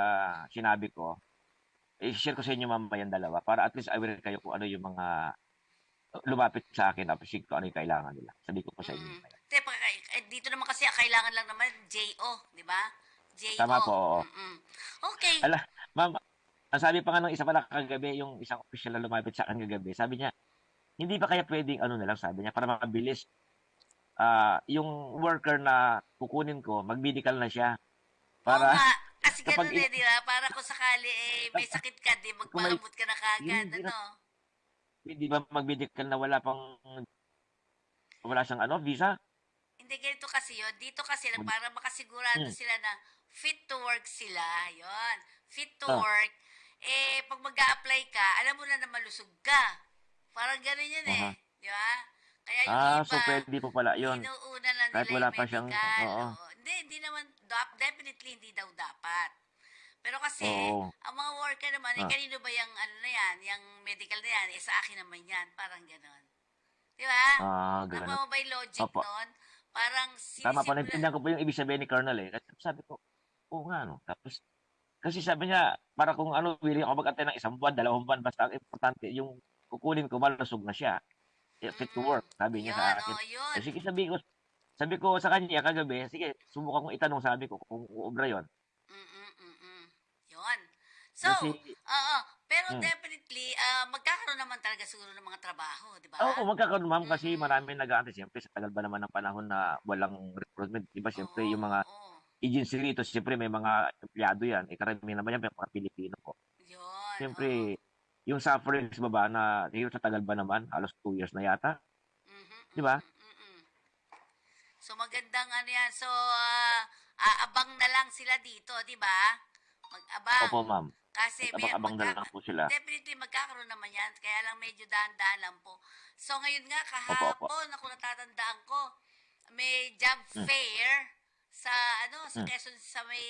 Speaker 1: sinabi ko, i-share ko sa inyo mamaya yung dalawa para at least aware kayo kung ano yung mga lumapit sa akin, appreciate ko ano yung kailangan nila. Sabi ko po sa inyo.
Speaker 4: Dito naman kasi kailangan lang naman JO, di ba? JO.
Speaker 1: Tama po, oo.
Speaker 4: Okay.
Speaker 1: Ma'am, ang sabi pa nga ng isa pala kagabi, yung isang official na lumapit sa akin kagabi, sabi niya, hindi ba kaya pwedeng na lang, sabi niya, para mabilis, yung worker na kukunin ko, mag-medical na siya.
Speaker 4: Para,
Speaker 1: Para,
Speaker 4: kasi
Speaker 1: kapag
Speaker 4: ganun di ba? Para kung sakali may sakit ka, di
Speaker 1: kung may,
Speaker 4: magpaabot ka na kagad,
Speaker 1: hindi ba mag-medical na wala siyang visa?
Speaker 4: Hindi, ganito kasi yun. Dito kasi lang, para makasigurado sila na fit to work sila. Yon, fit to work. Pag mag-a-apply ka, alam mo na malusog ka. Parang ganun yun Di ba? Kaya yung iba,
Speaker 1: so pwede po pala yun.
Speaker 4: inuuna lang
Speaker 1: Kahit
Speaker 4: nila
Speaker 1: wala
Speaker 4: yung
Speaker 1: pa siyang,
Speaker 4: medical.
Speaker 1: oo.
Speaker 4: Hindi naman, definitely hindi daw dapat. Pero kasi,
Speaker 1: Oo.
Speaker 4: ang mga worker naman, kanino ba yung na yan, yung medical na yan, sa akin naman yan. Parang ganun. Di ba?
Speaker 1: Ganun.
Speaker 4: Tama mo ba yung logic
Speaker 1: Opo.
Speaker 4: nun? Parang
Speaker 1: Tama po, naintindihan ko po yung ibig sabihin ni Colonel Kasi sabi ko, oo nga Tapos, kasi sabi niya, para kung willing ako mag-antay ng 1 buwan, 2 buwan, basta ang importante, yung kukunin ko, malusog na siya. Fit to work, sabi niya sa akin.
Speaker 4: Yun.
Speaker 1: Sige, sabi ko sa kanya kagabi, sige, subukan kong itanong, sabi ko, kung uubra yun.
Speaker 4: Yun. So,
Speaker 1: Kasi,
Speaker 4: pero definitely, magkakaroon naman talaga siguro ng mga trabaho, di ba?
Speaker 1: Oo, magkakaroon, ma'am, kasi marami nag-aantay. Siyempre, sa tagal ba naman ng panahon na walang recruitment, di ba? Siyempre, yung mga agency rito, siyempre, may mga empleyado yan. Karamihan naman yan, may mga Pilipino po.
Speaker 4: Yun.
Speaker 1: Siyempre, yung suffering sa baba na, sa tagal ba naman, halos 2 years na yata. Di ba?
Speaker 4: So, magandang yan. So, aabang na lang sila dito, di ba? Mag-abang.
Speaker 1: Opo, ma'am.
Speaker 4: Kasi
Speaker 1: abang na lang po sila.
Speaker 4: Definitely magkakaroon naman yan. Kaya lang medyo dahan-dahan lang po. So ngayon nga kahapon, ako natatandaan ko, may job fair sa sa Quezon, sa may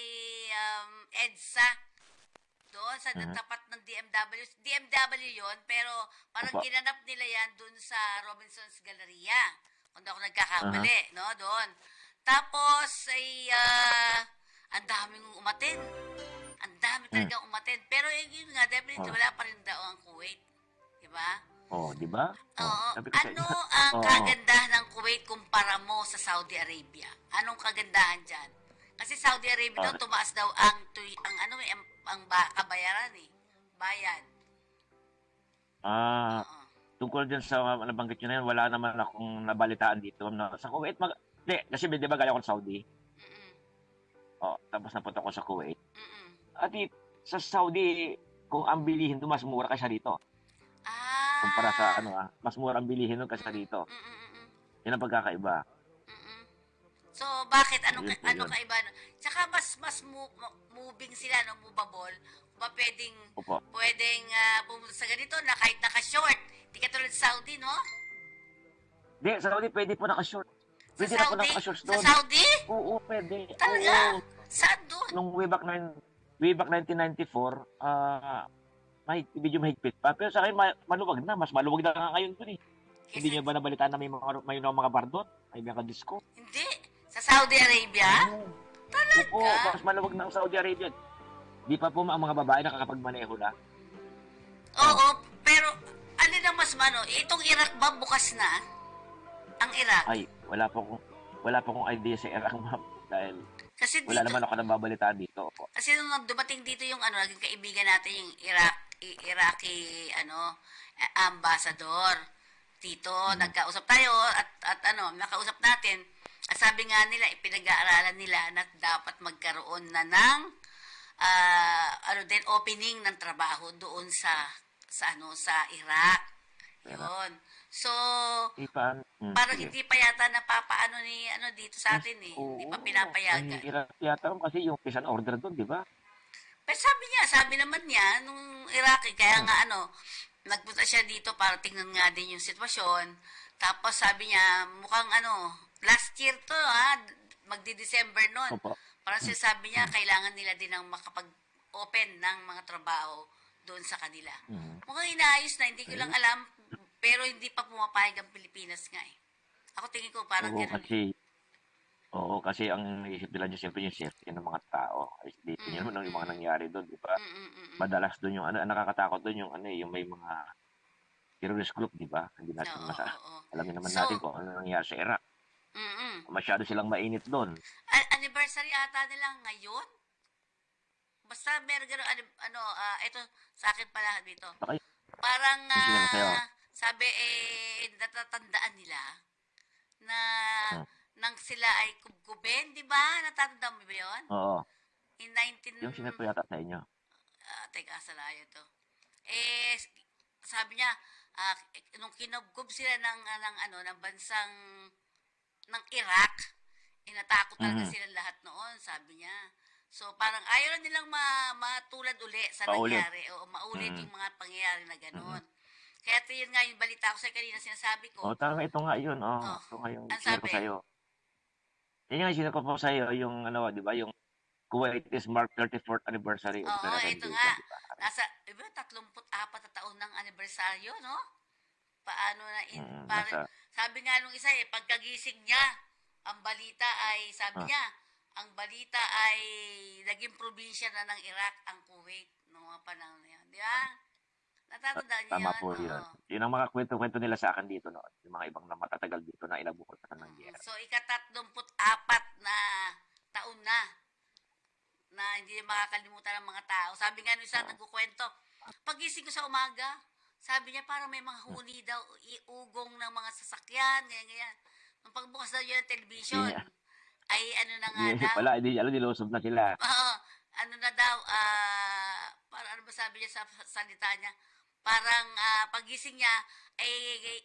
Speaker 4: EDSA. Doon sa tapat ng DMW. DMW yon, pero parang ginanap nila yan doon sa Robinson's Galleria. Kung ako nagkakamali, doon. Tapos ay ang daming umatin. Ang dami talagang umattend. Pero yun nga, definitely wala pa rin daw ang Kuwait. Di ba?
Speaker 1: Di ba?
Speaker 4: Oo. Ano ang kagandahan ng Kuwait kumpara mo sa Saudi Arabia? Anong kagandahan dyan? Kasi Saudi Arabia daw, tumaas daw ang kabayaran Bayad.
Speaker 1: Tungkol dyan sa nabanggit nyo na yan, wala naman akong nabalitaan dito. Sa Kuwait, kasi di ba galing ako sa Saudi? Tapos napunta ko sa Kuwait. At sa Saudi, kung ang bilihin doon, mas mura kasi dito. Kumpara sa mas mura ang bilihin doon kasi dito. Yan ang pagkakaiba.
Speaker 4: So, bakit? Ano kaiba? Tsaka mas moving sila, movable. Ba pwedeng pumunta sa ganito na kahit naka-short. Di ka tulad sa Saudi, no?
Speaker 1: Di, sa Saudi pwede po naka-short. Pwede na po naka-shorts doon.
Speaker 4: Sa Saudi?
Speaker 1: Oo, pwede.
Speaker 4: Talaga? Saan doon?
Speaker 1: Nung way back 1994, medyo mahigpit pa. Pero sa akin, maluwag na. Mas maluwag na nga ngayon doon Hindi niyo ba nabalitaan na may mga bar doon? May mga disco?
Speaker 4: Hindi. Sa Saudi Arabia? Talaga?
Speaker 1: Oo, mas maluwag na ang Saudi Arabia. Di pa po ang mga babae nakakapagmaneho na.
Speaker 4: Oo, pero alin ang mas itong Iraq ba bukas na? Ang Iraq?
Speaker 1: Ay, wala po wala pa akong idea sa Iraq, ma'am. Dahil
Speaker 4: Kasi
Speaker 1: wala
Speaker 4: dito,
Speaker 1: naman ako nababalitaan dito. Opo.
Speaker 4: kasi nung dumating dito yung naging kaibigan natin yung Iraqi ambassador. Dito, nagkausap tayo at nakausap natin. At sabi nga nila, ipinag-aaralan nila na dapat magkaroon na ng opening ng trabaho doon sa Iraq. Yun. So, parang
Speaker 1: Sige.
Speaker 4: hindi pa yata napapaano ni dito sa atin eh. Hindi pa pinapayagan.
Speaker 1: Mahirap yata kasi yung peace and order doon, di ba?
Speaker 4: Pero sabi naman niya, nung Iraqi, kaya nga nagpunta siya dito para tingnan nga din yung sitwasyon. Tapos sabi niya, mukhang last year to magdi-December nun.
Speaker 1: Opo.
Speaker 4: Parang sabi niya, kailangan nila din ng makapag-open ng mga trabaho doon sa kanila. Mukhang inaayos na, hindi ko lang alam, pero hindi pa pumapayag ang Pilipinas nga eh. Ako tingin ko parang gano'n.
Speaker 1: Kasi ang naisip nila dyan, siyempre yung safety ng mga tao. Ay, dito yun naman yung mga nangyari doon, di ba? Madalas doon yung nakakatakot doon yung may mga terrorist group, di ba? Hindi natin alamin naman natin kung ano nangyari sa Iraq. Masyado silang mainit doon.
Speaker 4: Anniversary ata nila ngayon? Basta meron gano'n, ito sa akin pala dito.
Speaker 1: Okay.
Speaker 4: Parang,
Speaker 1: Sige, sa'yo.
Speaker 4: sabi natatandaan nila na nang sila ay kubkuben, di ba? Natatandaan mo ba yun?
Speaker 1: Oo.
Speaker 4: In 19...
Speaker 1: Yung sinabi yata sa inyo.
Speaker 4: Teka, salayo to. Sabi niya, nung kinubkub sila ng bansang ng Iraq, natakot talaga sila lahat noon, sabi niya. So, parang ayaw na nilang matulad uli sa nangyari. O maulit yung mga pangyayari na gano'n. Kaya ito yun nga yung balita ko sa'yo kanina sinasabi ko.
Speaker 1: Tama, ito nga yun. Ito nga yung
Speaker 4: Ang
Speaker 1: share ko
Speaker 4: sabi?
Speaker 1: sa'yo. Yan yung share ko po sa'yo, yung di ba, yung Kuwait is mark 34th anniversary of
Speaker 4: Oo,
Speaker 1: Philippine
Speaker 4: ito
Speaker 1: Nation,
Speaker 4: nga.
Speaker 1: di ba?
Speaker 4: Nasa, 34 na taon ng anibersaryo, no? Paano na,
Speaker 1: nasa-
Speaker 4: sabi nga nung isa pagkagising niya, ang balita ay, sabi niya, ang balita ay naging probinsya na ng Iraq ang Kuwait noong mga panahon na yun. Di ba? Natatandaan niyo
Speaker 1: Tama
Speaker 4: yun?
Speaker 1: po yun.
Speaker 4: Oo.
Speaker 1: Yun ang mga kwento-kwento nila sa akin dito noon. Yung mga ibang na matatagal dito na inabuhol pa ng gera.
Speaker 4: So, ika-34 na taon na hindi makakalimutan ng mga tao. Sabi nga nung isa nagkukwento, pagising ko sa umaga, sabi niya parang may mga huni daw, iugong ng mga sasakyan, ganyan. Nung pagbukas daw yun ng television,
Speaker 1: Yeah.
Speaker 4: ay na nga
Speaker 1: Hindi
Speaker 4: daw.
Speaker 1: pala, nilusob na sila.
Speaker 4: Oo, na daw, para ano ba sabi niya sa salita niya, parang pagising niya, ay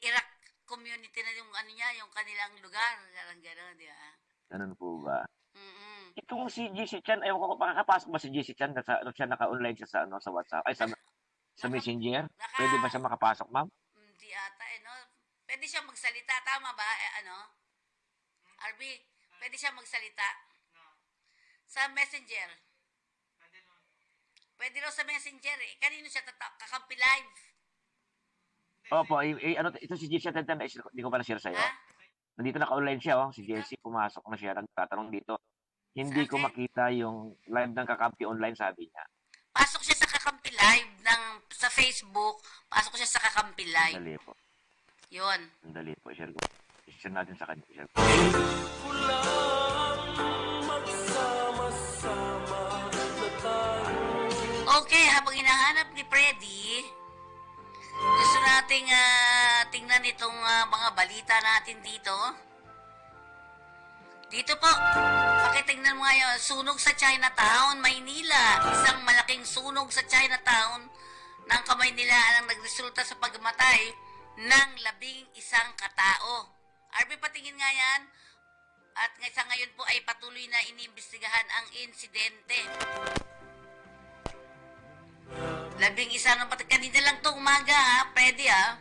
Speaker 4: Iraq community na yung yung kanilang lugar, gano'n, di ba?
Speaker 1: Ganun po ba?
Speaker 4: Mm-mm.
Speaker 1: Itong si GC Chan, ewan ko kung makakapasok ba si GC Chan siya naka-online siya sa WhatsApp, ay sa Messenger? Pwede ba siya makapasok, ma'am?
Speaker 4: Hindi ata, no? Pwede siya magsalita, tama ba? RB, pwede siya magsalita. Sa Messenger. Pwede raw sa Messenger eh. Kanino siya kakampi live?
Speaker 1: Opo, ito si GC Chan, hindi ko pa na-share sa'yo.
Speaker 4: Ha?
Speaker 1: Nandito naka-online siya, si Jessie, pumasok na siya, nagtatanong dito. Hindi
Speaker 4: Sa
Speaker 1: ko
Speaker 4: akin?
Speaker 1: makita yung live ng kakampi online, sabi niya.
Speaker 4: Pasok siya sa kakampi live sa Facebook. Pasok siya sa kakampi live.
Speaker 1: Sandali po.
Speaker 4: Yun.
Speaker 1: Sandali po, share ko. I-share natin sa kanya. I-share ko.
Speaker 4: Okay, habang hinahanap ni Freddy, gusto nating tingnan itong mga balita natin dito. Dito po, pakitingnan mo ngayon, sunog sa Chinatown, Maynila. Isang malaking sunog sa Chinatown ng Maynila ang nagresulta sa pagmatay ng 11 katao. RB, patingin nga yan. At sa ngayon po ay patuloy na iniimbestigahan ang insidente. 11 na patay. Kanina lang to umaga ha, Freddy ha.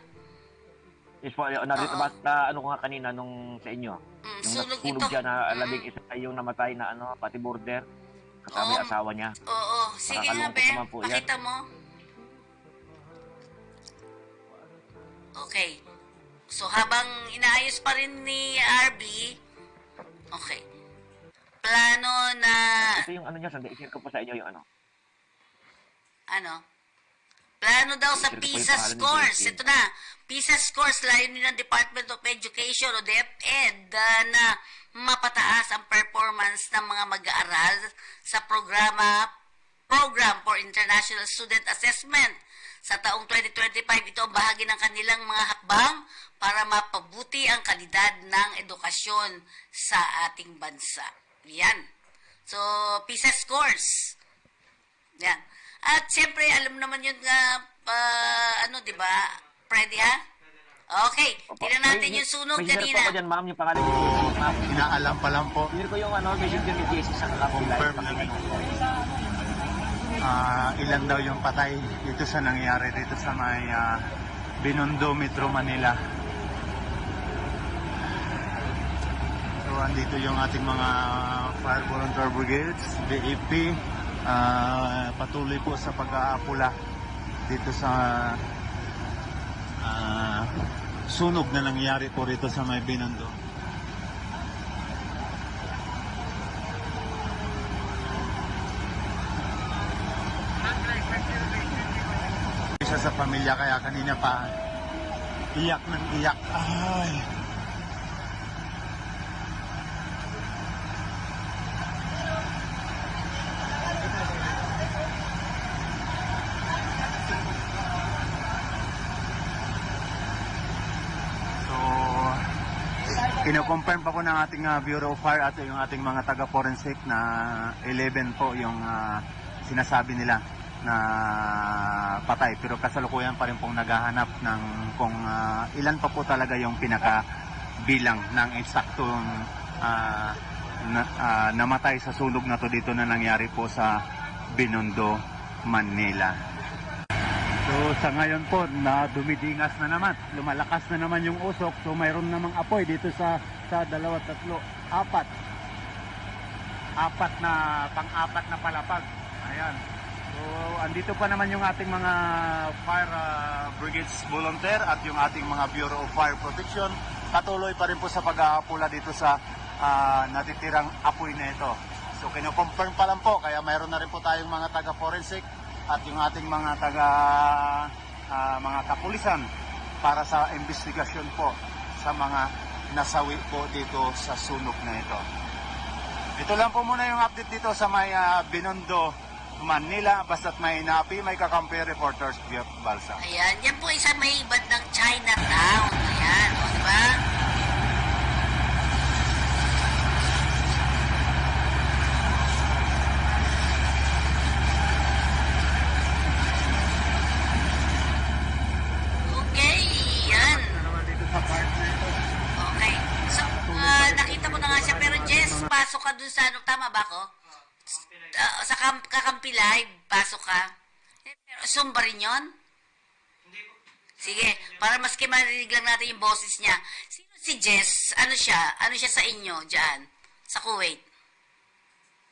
Speaker 1: Yes po, narito ba ano ko nga kanina nung sa inyo? Yung
Speaker 4: Sunog
Speaker 1: nasunog
Speaker 4: ito.
Speaker 1: siya na labing isa yung namatay na pati border. Kasama yung asawa niya.
Speaker 4: Oo, sige nga
Speaker 1: Nakakalungkot
Speaker 4: be,
Speaker 1: naman po yan.
Speaker 4: pakita mo. Okay. So habang inaayos pa rin ni RB, okay. Plano na,
Speaker 1: Ito yung ano niya, sandali, i-share ko po sa inyo yung ano.
Speaker 4: plano daw sa
Speaker 1: Sure,
Speaker 4: PISA
Speaker 1: po yung pangalan ni
Speaker 4: scores.
Speaker 1: JC.
Speaker 4: Ito na, PISA scores, layunin ng Department of Education o DepEd na mapataas ang performance ng mga mag-aaral sa Program for International Student Assessment. Sa taong 2025, ito ang bahagi ng kanilang mga hakbang para mapabuti ang kalidad ng edukasyon sa ating bansa. Yan. So, PISA scores. Yan. At siyempre, alam naman yun nga, di ba, Freddy, ha? Okay, tingnan natin yung sunog
Speaker 1: may
Speaker 4: kanina.
Speaker 1: May dyan, ma'am, yung pangalan ni JC, ma'am.
Speaker 5: Inaalam pa lang po.
Speaker 1: Hindi ko yung messenger ni JC sa kakapila.
Speaker 5: Confirm na ilan daw yung patay dito sa nangyari dito sa may Binondo, Metro Manila. So, andito yung ating mga Fire Volunteer Brigades, BEP, patuloy po sa pag-aapula dito sa sunog na nangyari po rito sa may Binondo. Isa sa pamilya kaya kanina pa iyak ng iyak. Ay. Kino-confirm pa po ng ating Bureau of Fire at yung ating mga taga-forensic na 11 po yung sinasabi nila na patay. Pero kasalukuyan pa rin pong naghahanap ng kung ilan pa po talaga yung pinaka-bilang ng eksaktong namatay sa sunog na to dito na nangyari po sa Binondo, Manila. So sa ngayon po, na dumidingas na naman, lumalakas na naman yung usok. So mayroon namang apoy dito sa 2, 3, 4. Pang-apat na palapag. Ayan. So andito pa naman yung ating mga fire brigades volunteer at yung ating mga Bureau of Fire Protection. Patuloy pa rin po sa pag-aapula dito sa natitirang apoy na ito. So kino-confirm pa lang po, kaya mayroon na rin po tayong mga taga-forensic at yung ating mga mga kapulisan para sa investigasyon po sa mga nasawi po dito sa sunog na ito. Ito lang po muna yung update dito sa may Binondo, Manila. Basta't may napi, may kakampi, reporters, Balsa.
Speaker 4: Ayan, yan po isa may bandang Chinatown. Ayan, o diba? Okay, yan. Okay. So, nakita mo na nga siya, pero Jess, pasok ka dun sa ano, tama ba ako? Sa Kakampi Live, pasok ka. Pero Zoom ba rin yun? Sige, para maski marinig lang natin yung boses niya. Sino si Jess? Ano siya? Ano siya sa inyo dyan? Sa Kuwait?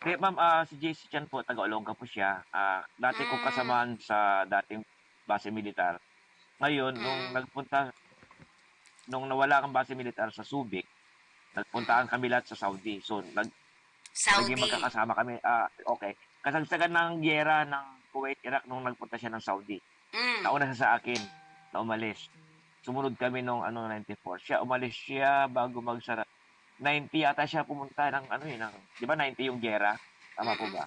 Speaker 1: Okay, ma'am, si JC Chan po, taga-Olongga po siya. Dati ko kasamahan sa dating base militar. Ngayon, nung nawala kang base militar sa Subic, nagpuntaan kami lahat sa Saudi. So, naging magkakasama kami. Okay. Kasagsagan ng gyera ng Kuwait, Iraq nung nagpunta siya ng Saudi. Nauna siya sa akin na umalis. Sumunod kami nung 94. Siya umalis siya bago magsara. 90 yata siya pumunta ng di ba 90 yung gyera? Tama po ba?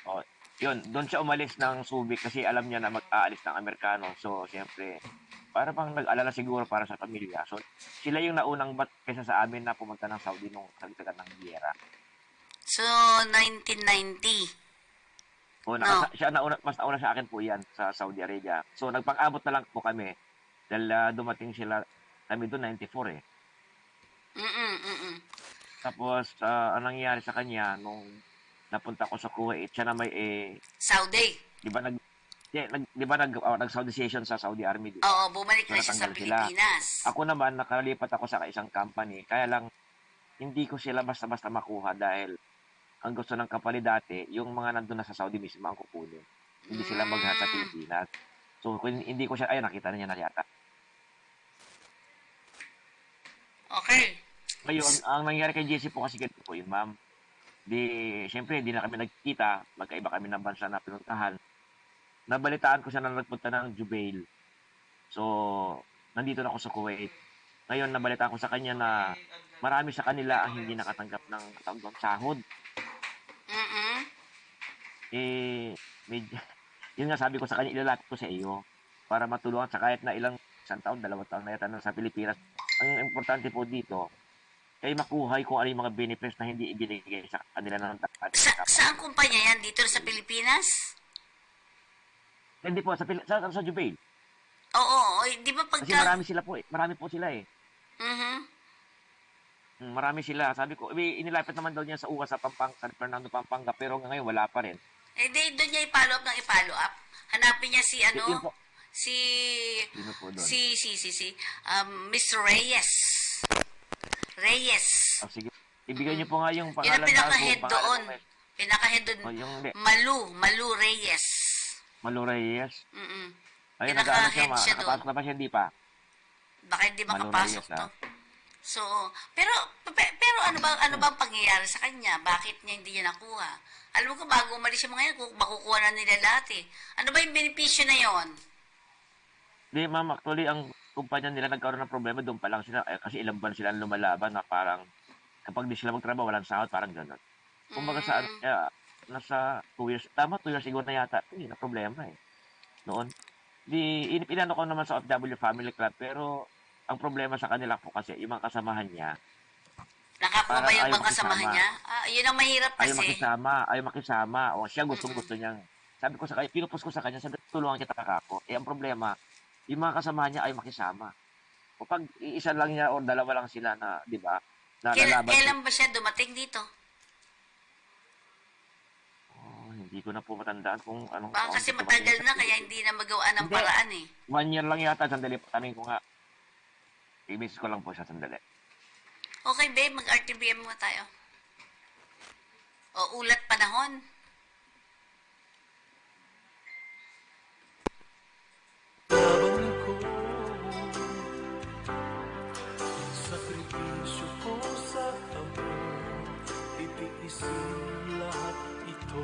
Speaker 1: Oh, yun, doon siya umalis ng Subic kasi alam niya na mag-aalis ng Amerikano. So, siyempre, para pang nag-alala siguro para sa pamilya. So, sila yung naunang kaysa sa amin na pumunta ng Saudi nung nagtagan ng gyera.
Speaker 4: So, 1990.
Speaker 1: Siya mas nauna sa akin po yan sa Saudi Arabia. So, nagpang-abot na lang po kami dahil dumating kami doon 94 eh. Tapos, ang nangyari sa kanya, nung napunta ko sa Kuwait, siya na may
Speaker 4: Saudi.
Speaker 1: Di ba nag-Saudi session sa Saudi Army? Diba?
Speaker 4: Oo, bumalik na siya sa Pilipinas.
Speaker 1: Ako naman, nakalipat ako sa isang company. Kaya lang, hindi ko sila basta-basta makuha dahil ang gusto ng kapali dati, yung mga nandun na sa Saudi mismo ang kukunin. Hindi sila maghahat sa Pilipinas. So, kung hindi ko siya, nakita na niya na yata.
Speaker 4: Okay.
Speaker 1: Ngayon, ang nangyari kay JC po kasi ganito po yun, ma'am. Siyempre, hindi na kami nagkita. Magkaiba kami ng bansa na pinuntahan. Nabalitaan ko siya na nagpunta ng Jubail. So, nandito na ako sa Kuwait. Ngayon, nabalitaan ko sa kanya na marami sa kanila ang hindi nakatanggap ng sahod.
Speaker 4: Mm-mm.
Speaker 1: Medyo, yun nga sabi ko sa kanya, ilalapit ko sa iyo para matulungan sa kahit na isang taon, 2 taon na yata sa Pilipinas. Ang importante po dito, ay makuha kung ano yung mga benefits na hindi ibinigay sa kanila ng
Speaker 4: Saan kumpanya yan? Dito sa Pilipinas?
Speaker 1: Hindi po, sa Jubail.
Speaker 4: Oo, di ba
Speaker 1: Kasi
Speaker 4: pagka...
Speaker 1: marami po sila eh.
Speaker 4: Mhm.
Speaker 1: Marami sila. Sabi ko, inilapit naman daw niya sa UWA sa San Fernando, Pampanga, pero ngayon wala pa rin.
Speaker 4: Doon niya i-follow up ng i-follow up. Hanapin niya si
Speaker 1: Yun po. Sino po doon?
Speaker 4: Miss Reyes.
Speaker 1: Sige. Ibigay niyo po nga yung
Speaker 4: Yun
Speaker 1: pangalan
Speaker 4: ang pinaka-head
Speaker 1: na
Speaker 4: doon. Pinaka-head doon. Malu Reyes.
Speaker 1: Malu Reyes.
Speaker 4: Mm-mm.
Speaker 1: Ayun,
Speaker 4: Pinaka-head siya doon.
Speaker 1: nakapasok na ba siya? Hindi pa.
Speaker 4: Baka hindi
Speaker 1: Malu
Speaker 4: makapasok
Speaker 1: Reyes,
Speaker 4: to. So, pero ano bang pangyayari sa kanya? Bakit niya hindi niya nakuha? Alam mo ko, bago umalis yung mga yan, makukuha na nila lahat eh. Ano ba yung benepisyo na yon?
Speaker 1: Di, ma'am, actually, ang kumpanya nila nagkaroon ng problema, doon pa lang sila, kasi ilang buwan sila lumalaban na parang, kapag di sila magtrabaho, walang sahod, parang gano'n. Kumbaga nasa 2 years, 2 years ago na yata, hindi na problema eh. Noon. Inano ko naman sa OFW Family Club, pero ang problema sa kanila po kasi, yung mga kasamahan niya,
Speaker 4: Nakakuha ba yung bang kasamahan niya? Yun ang mahirap kasi.
Speaker 1: ayaw makisama, o siya gusto niyang, sabi ko sa kanya, pinupos ko sa kanya, sabi, tulungan kita kako. Ang problema, yung mga kasamahan niya ay makisama. O pag isa lang niya o dalawa lang sila na, di ba, na lalaban.
Speaker 4: Kailan ba siya dumating dito?
Speaker 1: Hindi ko na po matandaan kung anong...
Speaker 4: Baka kasi matagal na, kaya hindi na magawa ng paraan eh.
Speaker 1: 1 year lang yata, sandali po, tanong ko nga. I-miss ko lang po siya, sandali.
Speaker 4: Okay, babe, mag-RTBM mo tayo. O, ulat panahon.
Speaker 6: Laban ko, sakripisyo ko sa amor, itiisin lahat ito.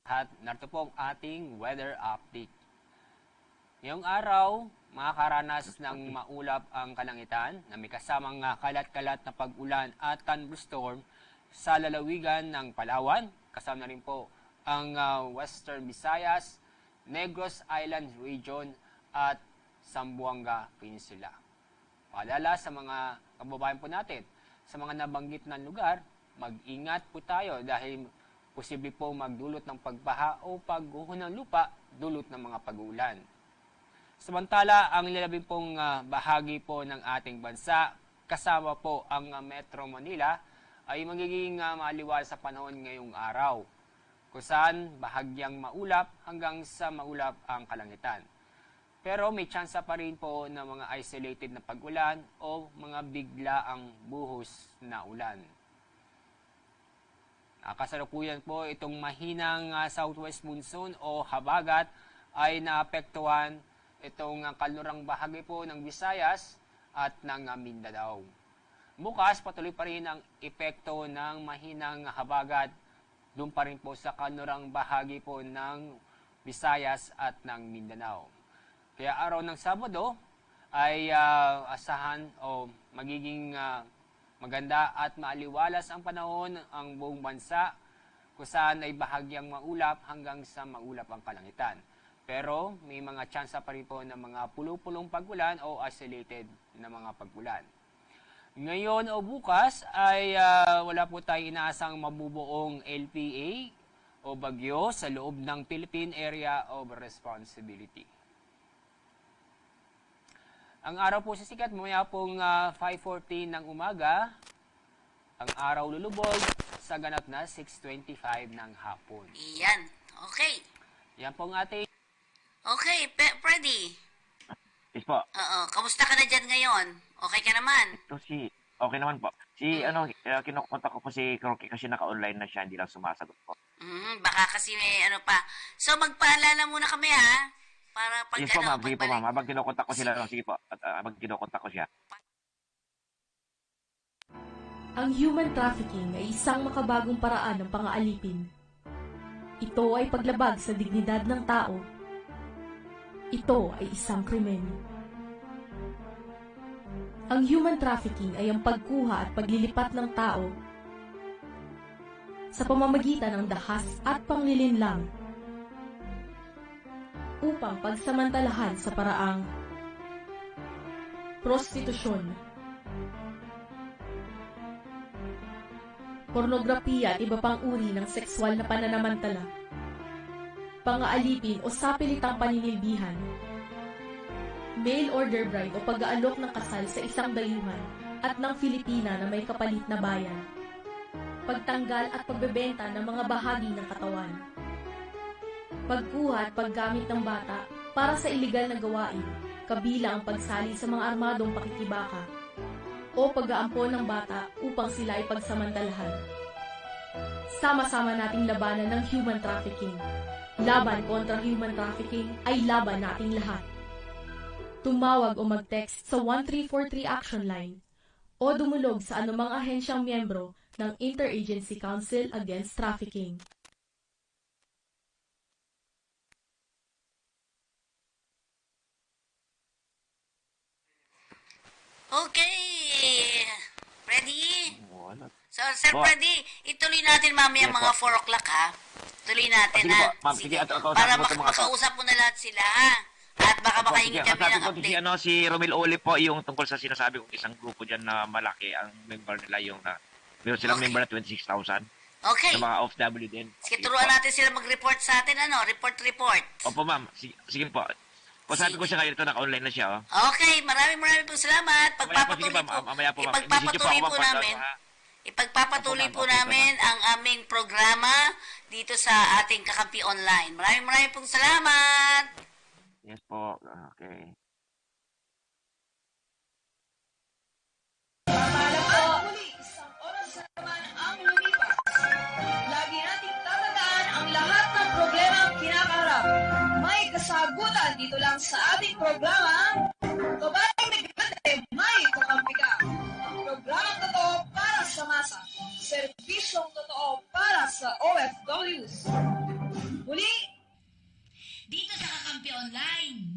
Speaker 7: At narito po ang ating weather update. Ngayong araw, makakaranas ng maulap ang kalangitan na may kasamang kalat-kalat na pag-ulan at thunderstorm sa lalawigan ng Palawan. Kasama na rin po ang Western Visayas, Negros Island Region at Zamboanga Peninsula. Paalala sa mga kababayan po natin, sa mga nabanggit na lugar, mag-ingat po tayo dahil posible po magdulot ng pagbaha o pagguho ng lupa dulot ng mga pag-ulan. Samantala, ang ilalabing pong bahagi po ng ating bansa, kasama po ang Metro Manila, ay magiging maliwanag sa panahon ngayong araw, kung saan bahagyang maulap hanggang sa maulap ang kalangitan. Pero may tsansa pa rin po ng mga isolated na pag-ulan o mga biglaang buhos na ulan. Kasalukuyan po itong mahinang southwest monsoon o habagat ay naapektuhan itong kanlurang bahagi po ng Visayas at ng Mindanao. Bukas patuloy pa rin ang epekto ng mahinang habagat doon pa rin po sa kanlurang bahagi po ng Visayas at ng Mindanao. Kaya araw ng Sabado ay asahan o magiging maganda at maaliwalas ang panahon ang buong bansa kung saan ay bahagyang maulap hanggang sa maulap ang kalangitan. Pero may mga tsansa pa rin po ng mga pulupulong pag-ulan o isolated na mga pag-ulan. Ngayon o bukas ay wala po tayo inaasang mabubuong LPA o bagyo sa loob ng Philippine Area of Responsibility. Ang araw po sisikat mamaya pong 5:14 ng umaga. Ang araw lulubog sa ganap na 6:25 ng hapon.
Speaker 4: Iyan. Okay.
Speaker 7: Yan po ang ating...
Speaker 4: Okay, Freddy.
Speaker 1: Yes po.
Speaker 4: Oo, kamusta ka na dyan ngayon? Okay ka naman?
Speaker 1: Ito okay naman po. Kinukontak ko po si Crocky kasi naka-online na siya, hindi lang sumasagot po.
Speaker 4: Baka kasi may ano pa. So, magpaalala muna kami, ha? Para pag
Speaker 1: Yes po, ma'am. Sige po,
Speaker 4: pagbalik.
Speaker 1: ma'am. Habang kinukontak ko sila, sige po. At habang kinukontak ko siya.
Speaker 8: Ang human trafficking ay isang makabagong paraan ng pang-aalipin. Ito ay paglabag sa dignidad ng tao. Ito ay isang krimen. Ang human trafficking ay ang pagkuha at paglilipat ng tao sa pamamagitan ng dahas at panglilinlang upang pagsamantalahan sa paraang prostitusyon, pornografiya at iba pang uri ng sexual na pananamantala, pang-aalipin o sapilitang paninilbihan, mail order bride o pag-aalok ng kasal sa isang dayuhan at ng Filipina na may kapalit na bayan, pagtanggal at pagbebenta ng mga bahagi ng katawan, pagkuha at paggamit ng bata para sa iligal na gawain, kabilang ang pagsali sa mga armadong pakikibaka, o pag-aampon ng bata upang sila ay pagsamantalahan. Sama-sama nating labanan ng human trafficking. Laban kontra human trafficking ay laban nating lahat. Tumawag o mag-text sa 1343 Action Line o dumulog sa anumang ahensyang miyembro ng Interagency Council Against Trafficking.
Speaker 4: Okay. Ready?
Speaker 1: Wala.
Speaker 4: So, Sir
Speaker 1: Po.
Speaker 4: Freddy, ituloy natin mamaya
Speaker 1: Yes,
Speaker 4: mga
Speaker 1: po.
Speaker 4: 4 o'clock, ha? Tuloy natin,
Speaker 1: Sige
Speaker 4: ha?
Speaker 1: po, ma'am. Sige, at kausapin
Speaker 4: Para
Speaker 1: ko itong mga to.
Speaker 4: makausap mo na lahat sila, ha? At baka makahingi kami
Speaker 1: Kasabi
Speaker 4: ng
Speaker 1: ko si,
Speaker 4: update.
Speaker 1: si Romel Oli po, yung tungkol sa sinasabi kong isang grupo dyan na malaki, ang member nila yung meron silang
Speaker 4: Okay.
Speaker 1: member na 26,000
Speaker 4: Okay.
Speaker 1: sa mga OFW din.
Speaker 4: Sige, turuan natin sila mag-report sa atin, ano? Report.
Speaker 1: Opo, ma'am. Sige po. Kasabi ko siya ngayon, ito naka-online na siya, oh.
Speaker 4: Okay, maraming pong salamat. Pagpapatuloy po,
Speaker 1: Mamaya po, ma'am.
Speaker 4: ipagpapatuloy po namin. Ipagpapatuloy po
Speaker 1: Opo, ma'am.
Speaker 4: namin ang aming programa dito sa ating Kakampi Online. Maraming pong salamat.
Speaker 1: Yes po. Okay.
Speaker 9: Muli, isang oras na naman ang lumipas. Lagi nating tatandaan ang lahat ng problema ang kinakaharap. May kasagutan dito lang sa ating programa. Kabaring migrante, may kakampi ka. Programang totoo para sa masa. Serbisyong totoo para sa OFWs. Muli,
Speaker 4: Dito sa Kakampi Online,